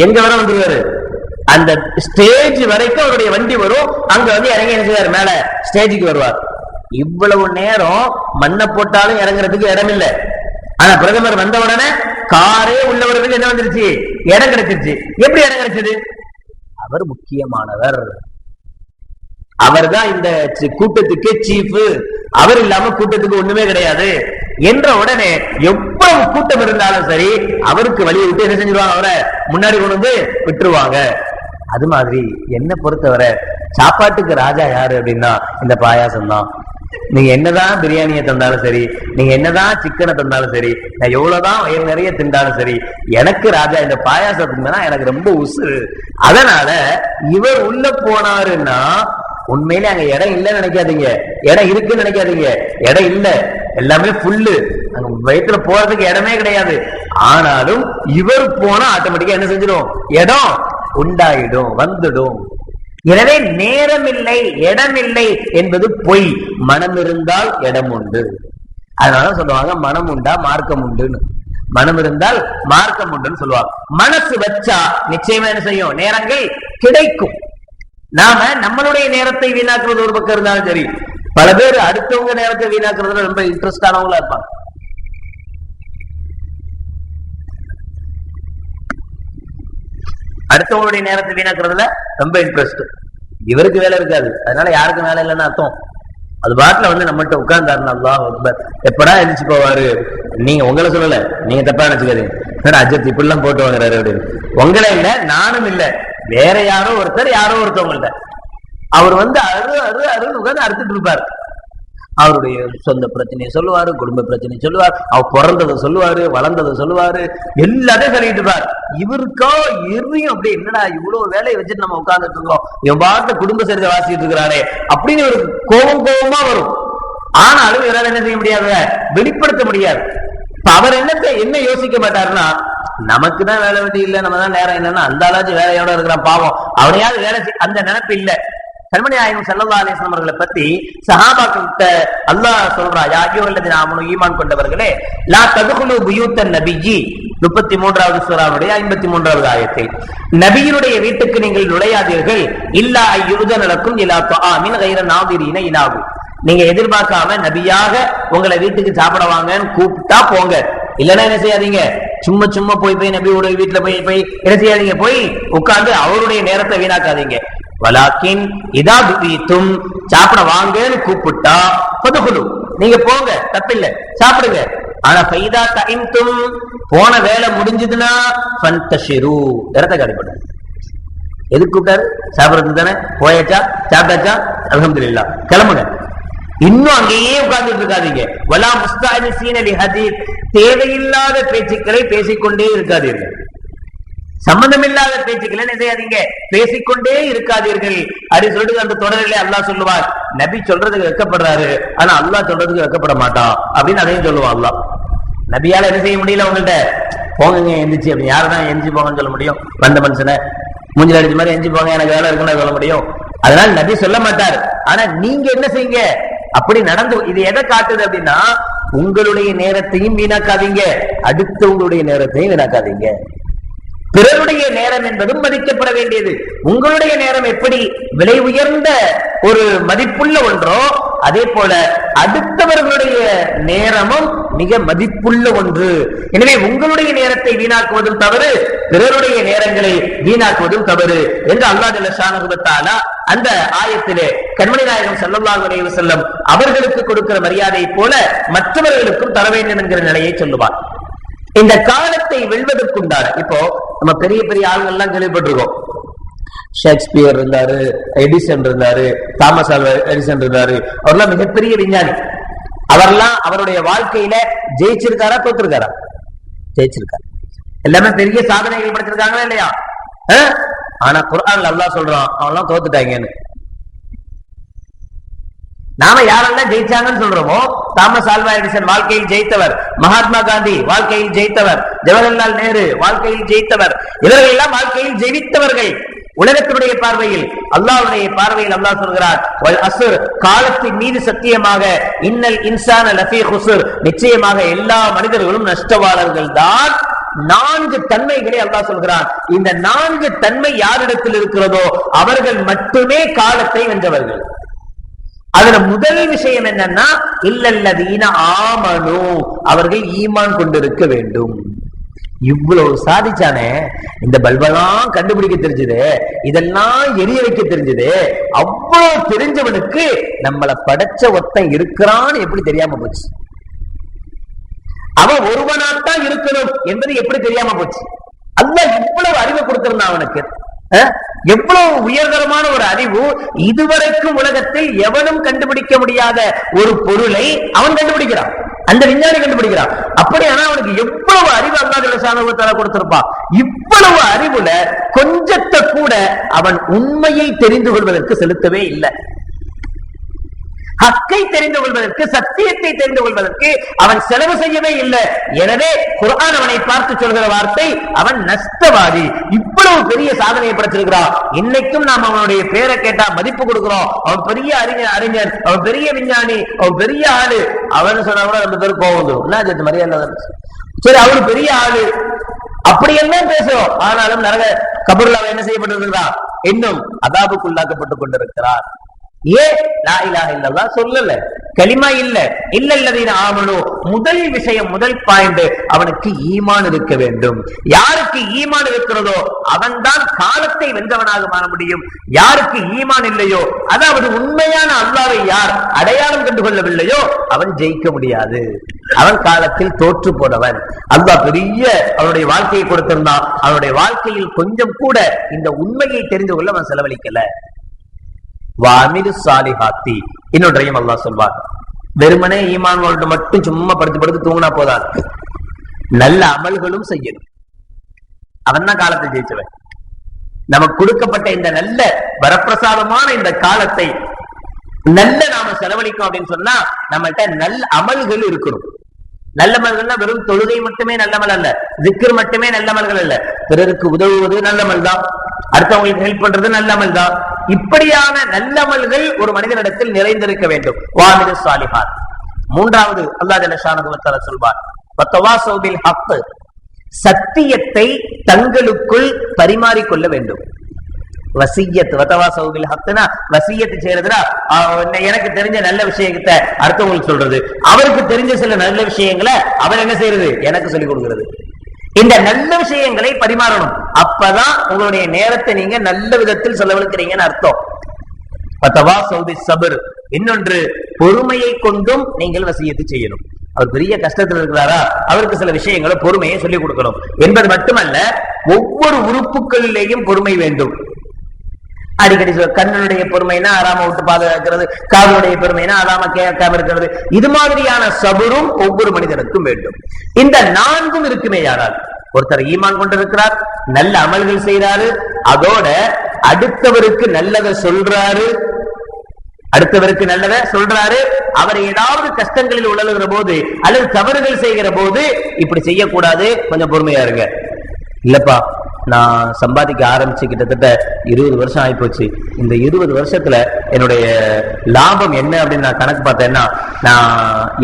எங்க வர வந்துருவாரு, அந்த ஸ்டேஜ் வரைக்கும் அவருடைய வண்டி வரும், அங்க வந்து இறங்கி என்ன செய்வார், மேல ஸ்டேஜுக்கு வருவார். இவ்வளவு நேரம் மண்ணை போட்டாலும் இறங்குறதுக்கு இடம் இல்லை. ஆனா பிரதமர் வந்த உடனே காரே உள்ளவர்களுக்கு என்ன வந்துருச்சு, இடம் கிடைச்சிருச்சு. எப்படி இடம் கிடைச்சது, அவர் முக்கியமானவர், அவர் தான் இந்த கூட்டத்துக்கு சீஃப், அவர் இல்லாம கூட்டத்துக்கு ஒண்ணுமே கிடையாது என்ற உடனே எவ்வளவு கூட்டம் இருந்தாலும் சரி அவருக்கு வழியை விட்டு என்ன செஞ்சிருவாங்க, அவரை முன்னாடி கொண்டு வந்து விட்டுருவாங்க. அது மாதிரி என்ன பொறுத்தவரை சாப்பாட்டுக்கு ராஜா யாரு அப்படின்னா இந்த பாயாசம் தான். நீங்க என்னதான் பிரியாணியை தந்தாலும் சரி, நீங்க என்னதான் சிக்கனை தந்தாலும் சரி, நான் எவ்வளவுதான் வயிறு நிறைய திண்டாலும் சரி, எனக்கு ராஜா இந்த பாயாசத்துக்கு தான் எனக்கு ரொம்ப உசுறு. அதனால இவர் உள்ள போனாருன்னா உண்மையிலே அங்க இடம் இல்லைன்னு நினைக்காதீங்க, இடம் இருக்குன்னு நினைக்காதீங்க, இடம் இல்ல, எல்லாமே ஃபுல்லு, அங்க வயிற்றுல போறதுக்கு இடமே கிடையாது. ஆனாலும் இவர் போனா ஆட்டோமேட்டிக்கா என்ன செஞ்சிடும், இடம் உண்டாயிடும், வந்துடும். எனவே நேரம் இல்லை, இடம் இல்லை என்பது பொய், மனம் இருந்தால் இடம் உண்டு. அதனால சொல்லுவாங்க மனம் உண்டா மார்க்கம் உண்டுன்னு, மனம் இருந்தால் மார்க்கம் உண்டுன்னு சொல்லுவாங்க. மனசு வச்சா நிச்சயமா என்ன செய்யும், நேரங்கள் கிடைக்கும். நாம நம்மளுடைய நேரத்தை வீணாக்குறது ஒரு பக்கம் இருந்தாலும் சரி, பல பேர் அடுத்தவங்க நேரத்தை வீணாக்குறதுல ரொம்ப இன்ட்ரெஸ்டானவங்களா இருப்பாங்க. அடுத்தவங்களுடைய நேரத்தை வீணாக்குறதுல ரொம்ப இன்ட்ரெஸ்ட். இவருக்கு வேலை இருக்காது, அதனால யாருக்கும் வேலை இல்லைன்னு அர்த்தம். அது பாட்டுல வந்து நம்மகிட்ட உட்கார்ந்தாருன்னா அல்லாஹ் அக்பர், எப்படா எழுச்சி போவாரு. நீங்க உங்களை சொல்லல, நீங்க தப்பா நினைச்சுக்காதீங்க, அஜத் இப்படி எல்லாம் போட்டு வாங்குறாரு அப்படின்னு. உங்களை இல்ல, நானும் இல்ல, வேற யாரோ ஒருத்தவங்கள்ட்ட அவர் வந்து அருன்னு உட்கார்ந்து அறுத்துட்டு இருப்பார். அவருடைய சொந்த பிரச்சனையை சொல்லுவாரு, குடும்ப பிரச்சனையை சொல்லுவார், அவர் பிறந்ததை சொல்லுவாரு, வளர்ந்ததை சொல்லுவாரு, எல்லாத்தையும் சொல்லிட்டு இருப்பார். இவருக்கோ எரியும், அப்படி என்னடா இவ்வளவு வேலையை வச்சுட்டு நம்ம உட்கார்ந்துட்டு இருக்கோம், என் பாட்டு குடும்ப சரிதை வாசிட்டு இருக்கிறாரே அப்படின்னு ஒரு கோபமா வரும். ஆனாலும் இவரால் என்ன செய்ய முடியாது, வெளிப்படுத்த முடியாது. அவர் என்ன யோசிக்க மாட்டாருன்னா, நமக்கு தான் வேலை வெட்டி இல்லை, நம்ம தான் நேரம் இல்லைன்னா அந்த ஆளாச்சும் வேலையோட இருக்கிறான் பாவம், அவனையாவது வேலை அந்த நினைப்பு இல்லை. கண்மணி நாயகம் ஸல்லல்லாஹு அலைஹி வஸல்லம் அவர்களை பத்தி சஹாபாக்கிட்ட அல்லாஹ் சொல்றா, யா அய்யுஹல்லதீன ஆமனூ ஈமான் கொண்டவர்களே, லா ததுகுலு புயூத்தன் நபியி 33வது சூராவுடைய 53வது ஆயத்தை, நபியினுடைய வீட்டுக்கு நீங்கள் நுழையாதீர்கள், இல்லா அய்யுதன லக்கும் இலா துஆமின் கைர நாதிரீன இலாஹு, நீங்க எதிர்பார்க்காம நபியாக உங்களை வீட்டுக்கு சாப்பிட வாங்கன்னு கூப்பிட்டா போங்க, இல்லன்னா என்ன செய்யாதீங்க, சும்மா போய் நபியோட வீட்டுல போய் என்ன செய்யாதீங்க, போய் உட்கார்ந்து அவருடைய நேரத்தை வீணாக்காதீங்க. வலாக்கின் இதா துபீத்தும், சாப்பிட வாங்கன்னு கூப்பிட்டா பதுகுலு, நீங்க போங்க, தப்பில்லை, சாப்பிடுங்க. ஆனா ஃபைதா தஇன்தும், போன வேலை முடிஞ்சதுன்னா ஃபன்தஷிரு, இடத்தை காலிப்படுங்க. எதுக்கு கூப்பிட்டாரு, சாப்பிடுறது தானே, போயாச்சா, சாப்பிட்டாச்சா, அல்ஹம்துலில்லாஹ், கிளம்புங்க. இன்னும் அங்கேயே உட்கார்ந்துட்டு இருக்காதீங்க. வலா முஸ்தானிசீன லிஹதீஸ், தேவையில்லாத பேச்சுக்களை பேசிக்கொண்டே இருக்காதீர்கள். சம்பந்தமில்லாத பேச்சுக்களை என்ன செய்யாதீங்க, பேசிக்கொண்டே இருக்காதீர்கள். அப்படி சொல்லிட்டு அந்த தொடரிலே அல்லாஹ் சொல்லுவார், நபி சொல்றதுக்கு வெட்கப்படுறாரு, ஆனா அல்லாஹ் சொல்றதுக்கு வெட்கப்பட மாட்டான் அப்படின்னு அதையும் சொல்லுவான் அல்லாஹ். நபியால என்ன செய்ய முடியல, உங்கள்கிட்ட போங்க எந்திரிச்சு அப்படின்னு யாருதான் எந்திரிச்சு போங்கன்னு சொல்ல முடியும்? வந்த மனுஷனை மூஞ்சில அடிச்ச மாதிரி எஞ்சி போங்க எனக்கு வேலை இருக்குன்னு சொல்ல முடியும்? அதனால நபி சொல்ல மாட்டார். ஆனா நீங்க என்ன செய்யுங்க, அப்படி நடந்து. இது எதை காட்டுது அப்படின்னா, உங்களுடைய நேரத்தையும் வீணாக்காதீங்க, அடுத்தவங்களுடைய நேரத்தையும் வீணாக்காதீங்க. பிறருடைய நேரம் என்பதும் மதிக்கப்பட வேண்டியது. உங்களுடைய நேரம் எப்படி விலை உயர்ந்த ஒரு மதிப்புள்ள ஒன்றோ, அதே போல அடுத்தவர்களுடைய நேரமும் மிக மதிப்புள்ள ஒன்று. எனவே உங்களுடைய நேரத்தை வீணாக்குவதும் தவறு, பிறருடைய நேரங்களை வீணாக்குவதும் தவறு என்று அல்லாஹ் ஜல்ல ஷானஹு வ தஆலா அந்த ஆயத்திலே கண்மணி நாயகம் ஸல்லல்லாஹு அலைஹி வஸல்லம் அவர்களுக்கு கொடுக்கிற மரியாதை போல மற்றவர்களுக்கும் தர வேண்டும் என்கிற நிலையை சொல்லுவார். இந்த காலத்தை வெல்வதற்குண்டான, இப்போ நம்ம பெரிய பெரிய ஆளுங்கள் எல்லாம் கேள்விப்பட்டிருக்கோம். ஷேக்ஸ்பியர் இருந்தாரு, எடிசன் இருந்தாரு, தாமஸ் ஆல்வா எடிசன் இருந்தாரு. அவர்லாம் மிகப்பெரிய விஞ்ஞானி. அவர்லாம் அவருடைய வாழ்க்கையில ஜெயிச்சிருக்காரா தோத்திருக்காரா? ஜெயிச்சிருக்காரு. எல்லாமே பெரிய சாதனைகள் படைச்சிருக்காங்களா இல்லையா? ஆனா குர்ஆன்ல அல்லாஹ் சொல்றான் அவெல்லாம் தோத்துட்டாங்கன்னு. நாம யாரெல்லாம் ஜெயிச்சாங்கன்னு சொல்றோமோ, தாமஸ் ஆல்வா எடிசன் வாழ்க்கையில் ஜெயித்தவர், மகாத்மா காந்தி வாழ்க்கையில் ஜெயித்தவர், ஜவஹர்லால் நேரு வாழ்க்கையில் ஜெயித்தவர், இவர்கள் எல்லாம் வாழ்க்கையில் ஜெயித்தவர்கள். உலகத்தினுடைய பார்வையில், அல்லாஹ்வுடைய பார்வையில் அல்லாஹ் சொல்கிறார், வல் அஸ்ர், காலத்தின் மீது சத்தியமாக, இன்னல் இன்சான லஃபீ குஸ்ர், நிச்சயமாக எல்லா மனிதர்களும் நஷ்டவாளர்கள் தான். 4 தன்மைகளை அல்லாஹ் சொல்கிறான். இந்த 4 தன்மை யாரிடத்தில் இருக்கிறதோ அவர்கள் மட்டுமே காலத்தை வென்றவர்கள். அதுல முதல் விஷயம் என்னன்னா, இல்லல்லதீன ஆமனு, அவர்கள் ஈமான் கொண்டிருக்க வேண்டும். இவ்வளவு சாதிச்சானே, இந்த பல்பெல்லாம் கண்டுபிடிக்க தெரிஞ்சது, இதெல்லாம் எரிய வைக்க தெரிஞ்சது, அவ்வளவு தெரிஞ்சவனுக்கு நம்மளை படைச்ச ஒருத்தன் இருக்கிறான்னு எப்படி தெரியாம போச்சு? அவன் ஒருவனாத்தான் இருக்கணும் என்பது எப்படி தெரியாம போச்சு? அல்லாஹ் இவ்வளவு அறிவை கொடுத்திருந்தான் அவனுக்கு. எவ்வளவு உயர்தரமான ஒரு அறிவு! இதுவரைக்கும் உலகத்தில் எவனும் கண்டுபிடிக்க முடியாத ஒரு பொருளை அவன் கண்டுபிடிக்கிறான், அந்த விஞ்ஞானி கண்டுபிடிக்கிறான். அப்படியானா அவனுக்கு எவ்வளவு அறிவு அல்லாஹ் ஜல்ல ஷானஹு வ தஆலா கொடுத்திருப்பான். இவ்வளவு அறிவுல கொஞ்சத்தை கூட அவன் உண்மையை தெரிந்து கொள்வதற்கு செலுத்தவே இல்லை. ஹக்கை தெரிந்து கொள்வதற்கு, சத்தியத்தை தெரிந்து கொள்வதற்கு அவன் செலவு செய்யவே இல்லை. எனவே குர்ஆன் அவனை பார்த்து சொல்கிற வார்த்தை, அவன் நஷ்டவாதி. இவ்வளவு பெரிய சாதனையை படைச்சிருக்கிறான். இன்னைக்கும் நாம் அவனுடைய பேரை கேட்டா மதிப்பு கொடுக்கிறோம். அவன் பெரிய அறிஞர், அவன் பெரிய விஞ்ஞானி, அவன் பெரிய ஆளு. அவன் சொன்னா கூட நம்ம பேருக்கு கோவம் வந்துடும். மரியாதை, சரி அவரு பெரிய ஆளு அப்படி எல்லாம் பேசுறோம். ஆனாலும் நரக கபர்ல என்ன செய்யப்பட்டிருக்கிறான்? இன்னும் அதாபுக்குள்ளாக்கப்பட்டுக் கொண்டிருக்கிறார். ஏன் லா இலாஹ இல்லல்லாஹ் சொல்லல, கலிமா இல்ல, இல்லல்லதீன ஆமனு. முதல் விஷயம், முதல் பாயிண்ட், அவனுக்கு ஈமான் இருக்க வேண்டும். யாருக்கு ஈமான் இருக்கிறதோ அவன் தான் காலத்தை வென்றவனாக மாற முடியும். யாருக்கு ஈமான் இல்லையோ, அதாவது உண்மையான அல்லாஹ்வை யார் அடையாளம் கண்டு கொள்ளவில்லையோ அவன் ஜெயிக்க முடியாது. அவன் காலத்தில் தோற்று போனவன். அல்லாஹ் பெரிய அவனுடைய வாழ்க்கையை கொடுத்திருந்தான். அவனுடைய வாழ்க்கையில் கொஞ்சம் கூட இந்த உண்மையை தெரிந்து கொள்ள அவன் செலவழிக்கல. சாலிஹாத்தி, இன்னொன்றையும் அல்லாஹ் சொல்வார், வெறுமனே ஈமான் மட்டும் சும்மா படுத்து தூங்கினா போதாது, நல்ல அமல்களும் செய்யணும். அவன் தான் காலத்தை ஜெயிச்சவன். நமக்கு கொடுக்கப்பட்ட இந்த நல்ல வரப்பிரசாதமான இந்த காலத்தை நல்ல நாம செலவழிக்கும் அப்படின்னு சொன்னா நம்மகிட்ட நல்ல அமல்கள் இருக்கணும். நல்ல அமல்கள்னா வெறும் தொழுகை மட்டுமே நல்லமல் அல்ல, திக்ர் மட்டுமே நல்லமல்கள் அல்ல, பிறருக்கு உதவுவது நல்லமல் தான், அடுத்தவங்களுக்கு ஹெல்ப் பண்றது நல்லமல் தான். இப்படியான நல்லமல்கள் ஒரு மனிதனிடத்தில் நிறைந்திருக்க வேண்டும். வாமிது சாலிஹாத். மூன்றாவது அல்லாஹ் ஜல்ல ஷானஹு வ தஆலா சொல்வார், வத்தவாஸௌ பில் ஹக், சத்தியத்தை தங்களுக்குள் பரிமாறிக்கொள்ள வேண்டும். வசியத், வத்தவாஸௌ பில் ஹக்னா வசியத் செய்யறதுனா, எனக்கு தெரிஞ்ச நல்ல விஷயத்தை அடுத்தவங்களுக்கு சொல்றது, அவருக்கு தெரிஞ்ச சில நல்ல விஷயங்களை அவர் என்ன செய்யறது, எனக்கு சொல்லிக் கொடுக்கிறது. இந்த நல்ல விஷயங்களை பரிமாறணும். அப்பதான் உங்களுடைய நேரத்தை நீங்க நல்ல விதத்தில் செலவழிக்கிறீங்கன்னு அர்த்தம். இன்னொன்று, பொறுமையை கொண்டும் நீங்கள் வசியத்து செய்யணும். அவர் பெரிய கஷ்டத்தில் இருக்கிறாரா, அவருக்கு சில விஷயங்களை பொறுமையை சொல்லிக் கொடுக்கணும் என்பது மட்டுமல்ல, ஒவ்வொரு உறுப்புகளிலேயும் பொறுமை வேண்டும். அடிக்கடி கண்ணுடைய பொறுமைனா ஆறாம விட்டு பாதுகாக்கிறது, காவலுடைய பெருமைனா அதாம கேட்காம இருக்கிறது. இது மாதிரியான சபுரும் ஒவ்வொரு மனிதனுக்கும் வேண்டும். இந்த 4ம் இருக்குமே யாரால் ஒருத்தர் ஈமான் கொண்டிருக்கிறார், நல்ல அமல்கள் செய்யறாரு, அதோட அடுத்தவருக்கு நல்லதை சொல்றாரு, அவர் ஏதாவது கஷ்டங்களில் உழலுகிற போது அல்லது தவறுகள் செய்கிற போது இப்படி செய்யக்கூடாது, கொஞ்சம் பொறுமையா இருங்க. இல்லப்பா நான் சம்பாதிக்க ஆரம்பிச்சு கிட்டத்தட்ட 20 வருஷம் ஆயிப்போச்சு, இந்த 20 வருஷத்துல என்னுடைய லாபம் என்ன அப்படின்னு நான் கணக்கு பார்த்தேன்னா, நான்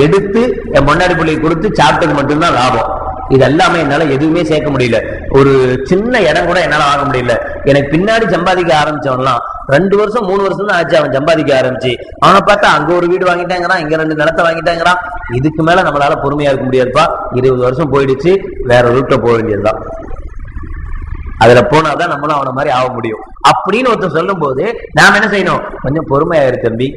எடுத்து என் முன்னாடி பிள்ளைக்கு கொடுத்து சாப்பிட்டது மட்டும்தான் லாபம். இது எல்லாமே என்னால எதுவுமே சேர்க்க முடியல, ஒரு சின்ன இடம் கூட என்னால வாங்க முடியல. எனக்கு பின்னாடி சம்பாதிக்க ஆரம்பிச்சவன்லாம் 2 வருஷம் 3 வருஷம் தான் ஆச்சு அவன் சம்பாதிக்க ஆரம்பிச்சு. அவனை பார்த்தா அங்க ஒரு வீடு வாங்கிட்டாங்கிறான், இங்க 2 நிலத்தை வாங்கிட்டாங்கிறான். இதுக்கு மேல நம்மளால பொறுமையா இருக்க முடியாதுப்பா, 20 வருஷம் போயிடுச்சு, வேற ரூட்ல போக வேண்டியதுதான், அதுல போனாதான் நம்மளும் அவனை மாதிரி ஆக முடியும் அப்படின்னு ஒருத்தர் சொல்லும் போது நாம என்ன செய்யணும், கொஞ்சம் பொறுமையா இரு தம்பி,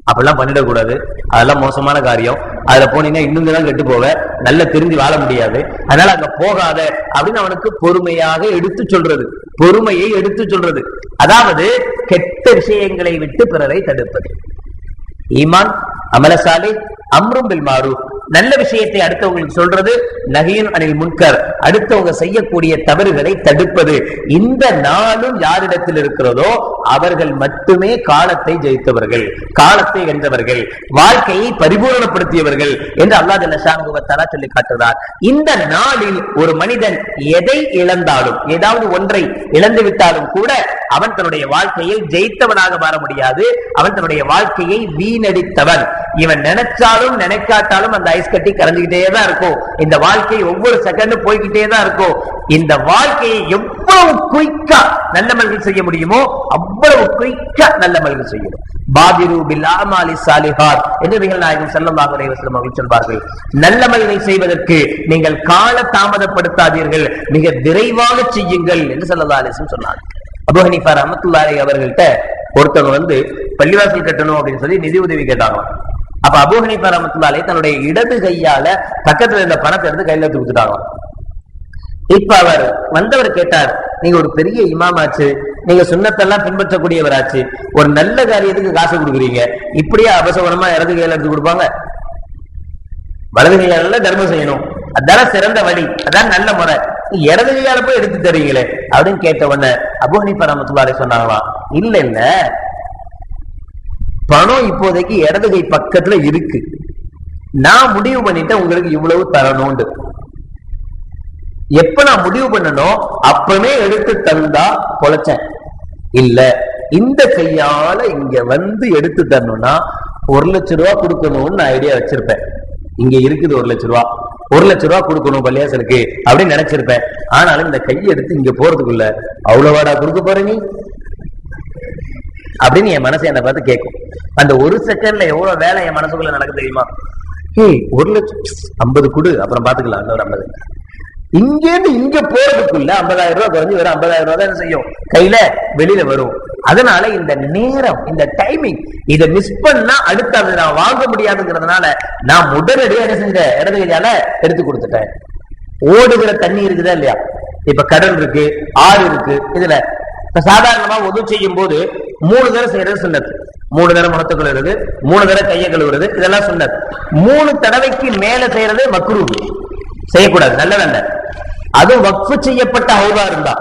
அப்படிலாம் பண்ணிடக்கூடாது, அதெல்லாம் மோசமான காரியம், அதுல போனீங்கன்னா இன்னும் தான் கெட்டு போவ, நல்லா திரும்பி வாழ முடியாது, அதனால அங்க போகாத அப்படின்னு அவனுக்கு பொறுமையாக எடுத்து சொல்றது, பொறுமையை எடுத்து சொல்றது. அதாவது கெட்ட விஷயங்களை விட்டு பிறரை தடுப்பது. ஈமான், அமலசாலி, அம்ரும் பில் மாரூஃப், நல்ல விஷயத்தை அடுத்தவங்களுக்கு சொல்றது, நஹீன் அனில் முன்கர், அடுத்தவங்க செய்யக்கூடிய தவறுகளை தடுப்பது. இந்த 4ம் யாரிடத்தில் இருக்கிறதோ அவர்கள் மட்டுமே காலத்தை ஜெயித்தவர்கள், காலத்தை வென்றவர்கள், வாழ்க்கையை பரிபூரணப்படுத்தியவர்கள் என்று அல்லாஹ் ஜல்ல ஷானுஹு வ தஆலா சொல்லி காட்டுகிறார். இந்த நாளில் ஒரு மனிதன் எதை இழந்தாலும், ஏதாவது ஒன்றை இழந்து விட்டாலும் கூட அவன் தன்னுடைய வாழ்க்கையில் ஜெயித்தவனாக மாற முடியாது, அவன் தன்னுடைய வாழ்க்கையை வீணடித்தவன். இவன் நினைச்சாலும் நினைக்காட்டாலும் அந்த ஐஸ் கட்டி கரைஞ்சுக்கிட்டே தான் இருக்கும், இந்த வாழ்க்கை ஒவ்வொரு செகண்டும் போய்கிட்டே தான் இருக்கும். இந்த வாழ்க்கையை எவ்வளவு குயிக்கா நல்லமல்கள் செய்ய முடியுமோ அவ்வளவு குயிக்கா நல்லமல்கள் செய்யணும். பாதிரு பில் அமாலி ஸாலிஹாத் என்று நபிகள் நாயகம் ஸல்லல்லாஹு அலைஹி வஸல்லம் அவர்கள் சொல்வார்கள், நல்லமல்களை செய்வதற்கு நீங்கள் கால தாமதப்படுத்தாதீர்கள், மிக விரைவாக செய்யுங்கள் என்று ஸல்லல்லாஹு அலைஹி வஸல்லம் சொன்னார். அபூ ஹனீஃபா ரஹ்மத்துல்லாஹி அலைஹி அவர்கள்ட்ட ஒருத்தவங்க வந்து பள்ளிவாசல் கட்டணும் அப்படின்னு சொல்லி நிதி உதவி கேட்டாங்க. அப்ப அபூ ஹனீஃபா ரஹ்மத்துல்லாஹி அலைஹி தன்னுடைய இடது கையால பக்கத்துல இருந்த பணத்தை எடுத்து கையில எடுத்து கொடுத்துட்டாங்க. இப்ப அவர் வந்தவர் கேட்டார், நீங்க ஒரு பெரிய இமாமாச்சு, நீங்க சுன்னத்தெல்லாம் பின்பற்றக்கூடியவராச்சு, ஒரு நல்ல காரியத்துக்கு காசு கொடுக்குறீங்க, இப்படியே அபசவனமா இடது கையில எடுத்து கொடுப்பாங்க? வலது கையால தர்மம் செய்யணும், அதான சிறந்த வழி, அதான் நல்ல முறை, இடது கையால போய் எடுத்து தருவீங்களே அப்படின்னு கேட்ட உடனே அபூ ஹனீஃபா ரஹ்மத்துல்லாஹி அலைஹி சொன்னாங்களாம், இல்ல இல்ல, பணம் இப்போதைக்கு இடது கை பக்கத்துல இருக்கு, நான் முடிவு பண்ணிட்டேன் உங்களுக்கு இவ்வளவு தரணும்னு. எப்ப நான் முடிவு பண்ணணும் அப்பவே எடுத்து தந்தா பொழைச்சேன், இல்ல இந்த கையால இங்க வந்து எடுத்து தரணும்னா 1 லட்சம் ரூபாய் கொடுக்கணும்னு நான் ஐடியா வச்சிருப்பேன். இங்க இருக்குது 1 லட்சம் ரூபாய், 1 லட்சம் ரூபாய் கொடுக்கணும் பள்ளியாசலுக்கு அப்படின்னு நினைச்சிருப்பேன். ஆனாலும் இந்த கையை எடுத்து இங்க போறதுக்குள்ள அவ்வளவாடா கொடுக்க போற நீ அப்படின்னு என் மனசை என்ன பார்த்து கேட்கும். அந்த 1 செகண்ட்ல எவ்வளவு வேலை என் மனசுக்குள்ள நடக்கு தெரியுமா? 1 லட்சம் 50 கொடு, அப்புறம் பாத்துக்கலாம், இன்னொரு 50. இங்கேருந்து இங்க போறதுக்குள்ள 50,000 ரூபாய் குறைஞ்சு வெறும் 50,000 ரூபாய் தான் செய்யும் கையில வெளியில வரும். அதனால இந்த நேரம், இந்த டைமிங், இதை மிஸ் பண்ணா அடுத்து அதை நான் வாங்க முடியாதுங்கிறதுனால நான் உடனடியாக என்ன செஞ்சேன், இடது கையால எடுத்து கொடுத்துட்டேன். ஓடுகிற தண்ணி இருக்குதா இல்லையா, இப்ப கடல் இருக்கு, ஆறு இருக்கு, இதுல சாதாரணமா உது செய்யும் போது 3 தடவை செய்யறது சுன்னத், 3 தடவை முகத்தை கழுவுறது, 3 தடவை கையை கழுவுறது, இதெல்லாம் சுன்னத். 3 தடவைக்கு மேல செய்யறது மக்ரூஹ், செய்யக்கூடாது, நல்லதல்ல. அதுவும் வக்ஃப் செய்யப்பட்ட ஹவுலா இருந்தா,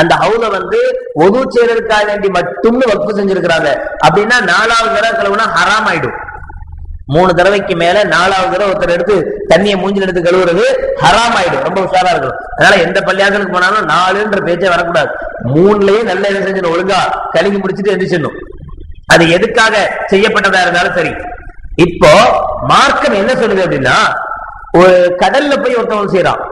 அந்த ஹவுல வந்து ஒது செய்யறதுக்காக வேண்டி மட்டும் வக்ஃப் செஞ்சிருக்கிறாங்க அப்படின்னா 4வது தடவை கழுவுனா ஹராம் ஆயிடும். 3 தடவைக்கு மேல 4வது தடவை ஒருத்தர் எடுத்து தண்ணியை மூஞ்சில் எடுத்து கழுவுறது ஹராம் ஆயிடும், ரொம்ப உஷாரா இருக்கும். அதனால எந்த பள்ளியாசலுக்கு போனாலும் 4ன்ற பேச்சே வரக்கூடாது, 3லயே நல்ல என்ன செஞ்சணும், ஒழுங்கா கழுகி முடிச்சுட்டு எந்திரிச்சிடணும். அது எதுக்காக செய்யப்பட்டதா இருந்தாலும் சரி. இப்போ மார்க்கம் என்ன சொல்லுது அப்படின்னா, ஒரு கடல்ல போய் ஒருத்தவங்க செய்யறான்,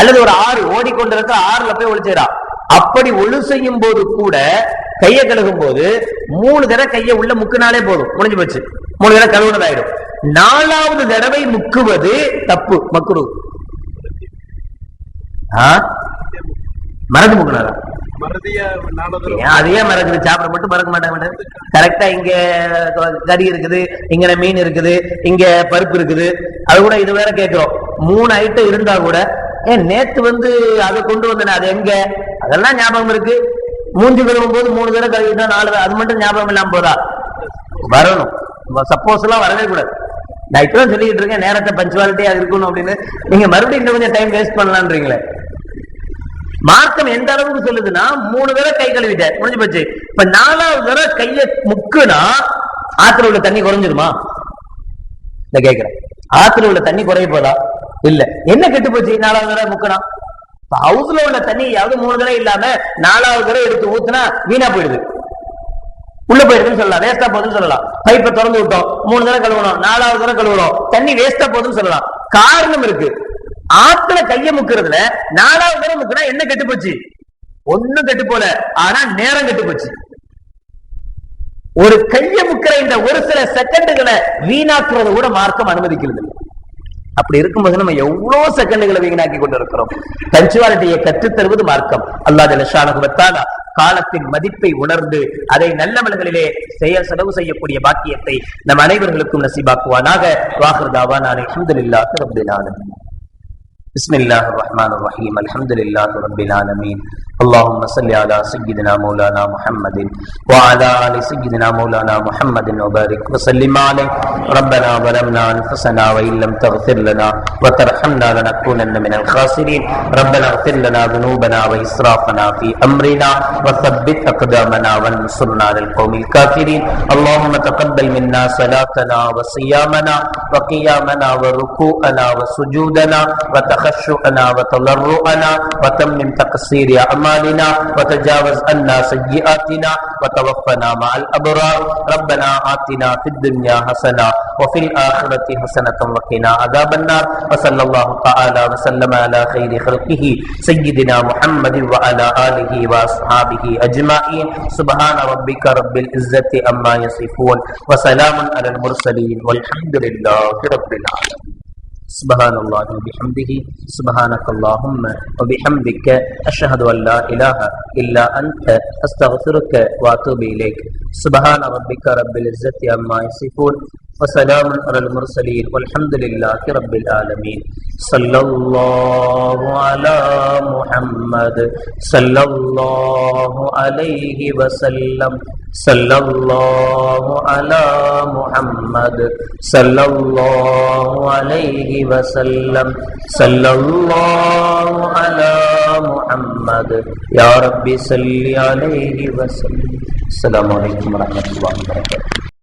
அல்லது ஒரு ஆறு ஓடிக்கொண்டிருக்க ஆறுல போய் ஒளி செய்யறான். அப்படி ஒளி செய்யும் போது கூட கையை கழுகும் போது 3 தடவை கையை உள்ள முக்குனாலே போதும், முடிஞ்சு போச்சு, 3 தடவை கழுவுனதாயிடும். 4வது தடவை முக்குவது தப்பு, மக்ரூஹ். மறந்து முக்குனாரா? அதையே மறக்குது, சாப்பிட மட்டும் மறக்க மாட்டாங்க. கரெக்டா இங்க கறி இருக்குது, இங்க மீன் இருக்குது, இங்க பருப்பு இருக்குது, அது கூட இது வேற கேட்கிறோம். 3 ஐட்டம் இருந்தா கூட, நேத்து வந்து அதை கொண்டு வந்தேன், அது எங்க, அதெல்லாம் ஞாபகம் இருக்கு. மூஞ்சி கழுவும் போது 3 தடவை கழுவிட்டா 4 தடவை, அது மட்டும் ஞாபகம் இல்லாம போதா? வரணும். சப்போஸ் எல்லாம் வரவே கூடாது. நான் இப்பதான் சொல்லிட்டு இருக்கேன் நேரத்தை பஞ்சுவாலிட்டியா இருக்கணும் அப்படின்னு. நீங்க மறுபடியும் இன்னும் கொஞ்சம் டைம் வேஸ்ட் பண்ணலான்றீங்களே. மார்க்கம் எந்த அளவுக்கு சொல்லுதுன்னா 3 தடவை கை கழுவிட்ட முடிஞ்சு போச்சு. இப்ப 4வது தடவை கைய முக்குனா ஆத்துல உள்ள தண்ணி குறைஞ்சிருமா? இந்த கேக்குறேன், ஆத்துல உள்ள தண்ணி குறைய போதா? இல்ல. என்ன கெட்டு போச்சு 4வது தடவை முக்குனா? ஹவுஸ்ல உள்ள தண்ணி யாவது 3 தடவை இல்லாம 4வது தடவை எடுத்து ஊத்துனா வீணா போயிடுது, உள்ள போயிடுதுன்னு சொல்லலாம், வேஸ்டா போகுதுன்னு சொல்லலாம். பைப்பை திறந்து விட்டோம், 3 தடவை கழுவணும், 4வது தடவை கழுவணும், தண்ணி வேஸ்டா போகுதுன்னு சொல்லலாம். காரணம் இருக்கு. ஆத்துல கைய முக்கிறதுல 4வது தடவை முக்குனா என்ன கெட்டு போச்சு? ஒண்ணும் கெட்டு போல, ஆனா நேரம் கெட்டு போச்சு. ஒரு கைய முக்கிற இந்த ஒரு சில செகண்டுகளை வீணாக்குறத கூட மார்க்கம் அனுமதிக்கிறது. அப்படி இருக்கும்போது நம்ம எவ்வளவு செகண்டுகளை வீணாக்கி கொண்டு இருக்கிறோம். பஞ்சுவாலிட்டியை கற்றுத்தருவது மார்க்கம். அல்லாஹ் ஜல்ல ஷானஹு வ தஆலா காலத்தின் மதிப்பை உணர்ந்து அதை நல்லமல்களிலே செலவு செய்யக்கூடிய பாக்கியத்தை நம் அனைவர்களுக்கும் நசீபாக்குவானாக. வாஹிர் தாவானா அல்ஹம்துலில்லாஹி ரப்பில் ஆலமீன். பிஸ்மில்லாஹிர் ரஹ்மானிர் ரஹீம். அல்ஹம்துலில்லாஹி ரப்பில் ஆலமீன். اللهم صل على سيدنا مولانا محمد وعلى آل سيدنا مولانا محمد وبارك وسلم عليه. ربنا ظلمنا أنفسنا وإن لم تغفر لنا وترحمنا لنكونن من الخاسرين. ربنا اغفر لنا ذنوبنا وإسرافنا في أمرنا وثبت أقدامنا وانصرنا على القوم الكافرين. اللهم تقبل منا صلاتنا وصيامنا وقيامنا وركوعنا وسجودنا وتخشعنا وتضرعنا وتمم تقصير أعمالنا وتجاوز عنا سيئاتنا وتوفنا مع الأبرار. ربنا آتنا في الدنيا حسنة وفي الآخرة حسنة وقنا عذاب النار. وصلى الله تعالى وسلم على خير خلقه سيدنا محمد وعلى آله وأصحابه أجمعين. سبحان ربك رب العزة عما يصفون وسلام على المرسلين والحمد لله رب العالمين. سبحان الله وبحمده سبحانك اللهم وبحمدك أشهد أن لا إله إلا أنت أستغفرك وأتوب إليك. سبحان ربك رب العزة عما يصفون وسلام على المرسلين والحمد لله رب العالمين. صلى الله على محمد صلى الله عليه وسلم. صلى الله على محمد صلى الله عليه وسلم. صلى الله على محمد يا رب صل عليه وسلم. السلام عليكم ورحمة الله وبركاته.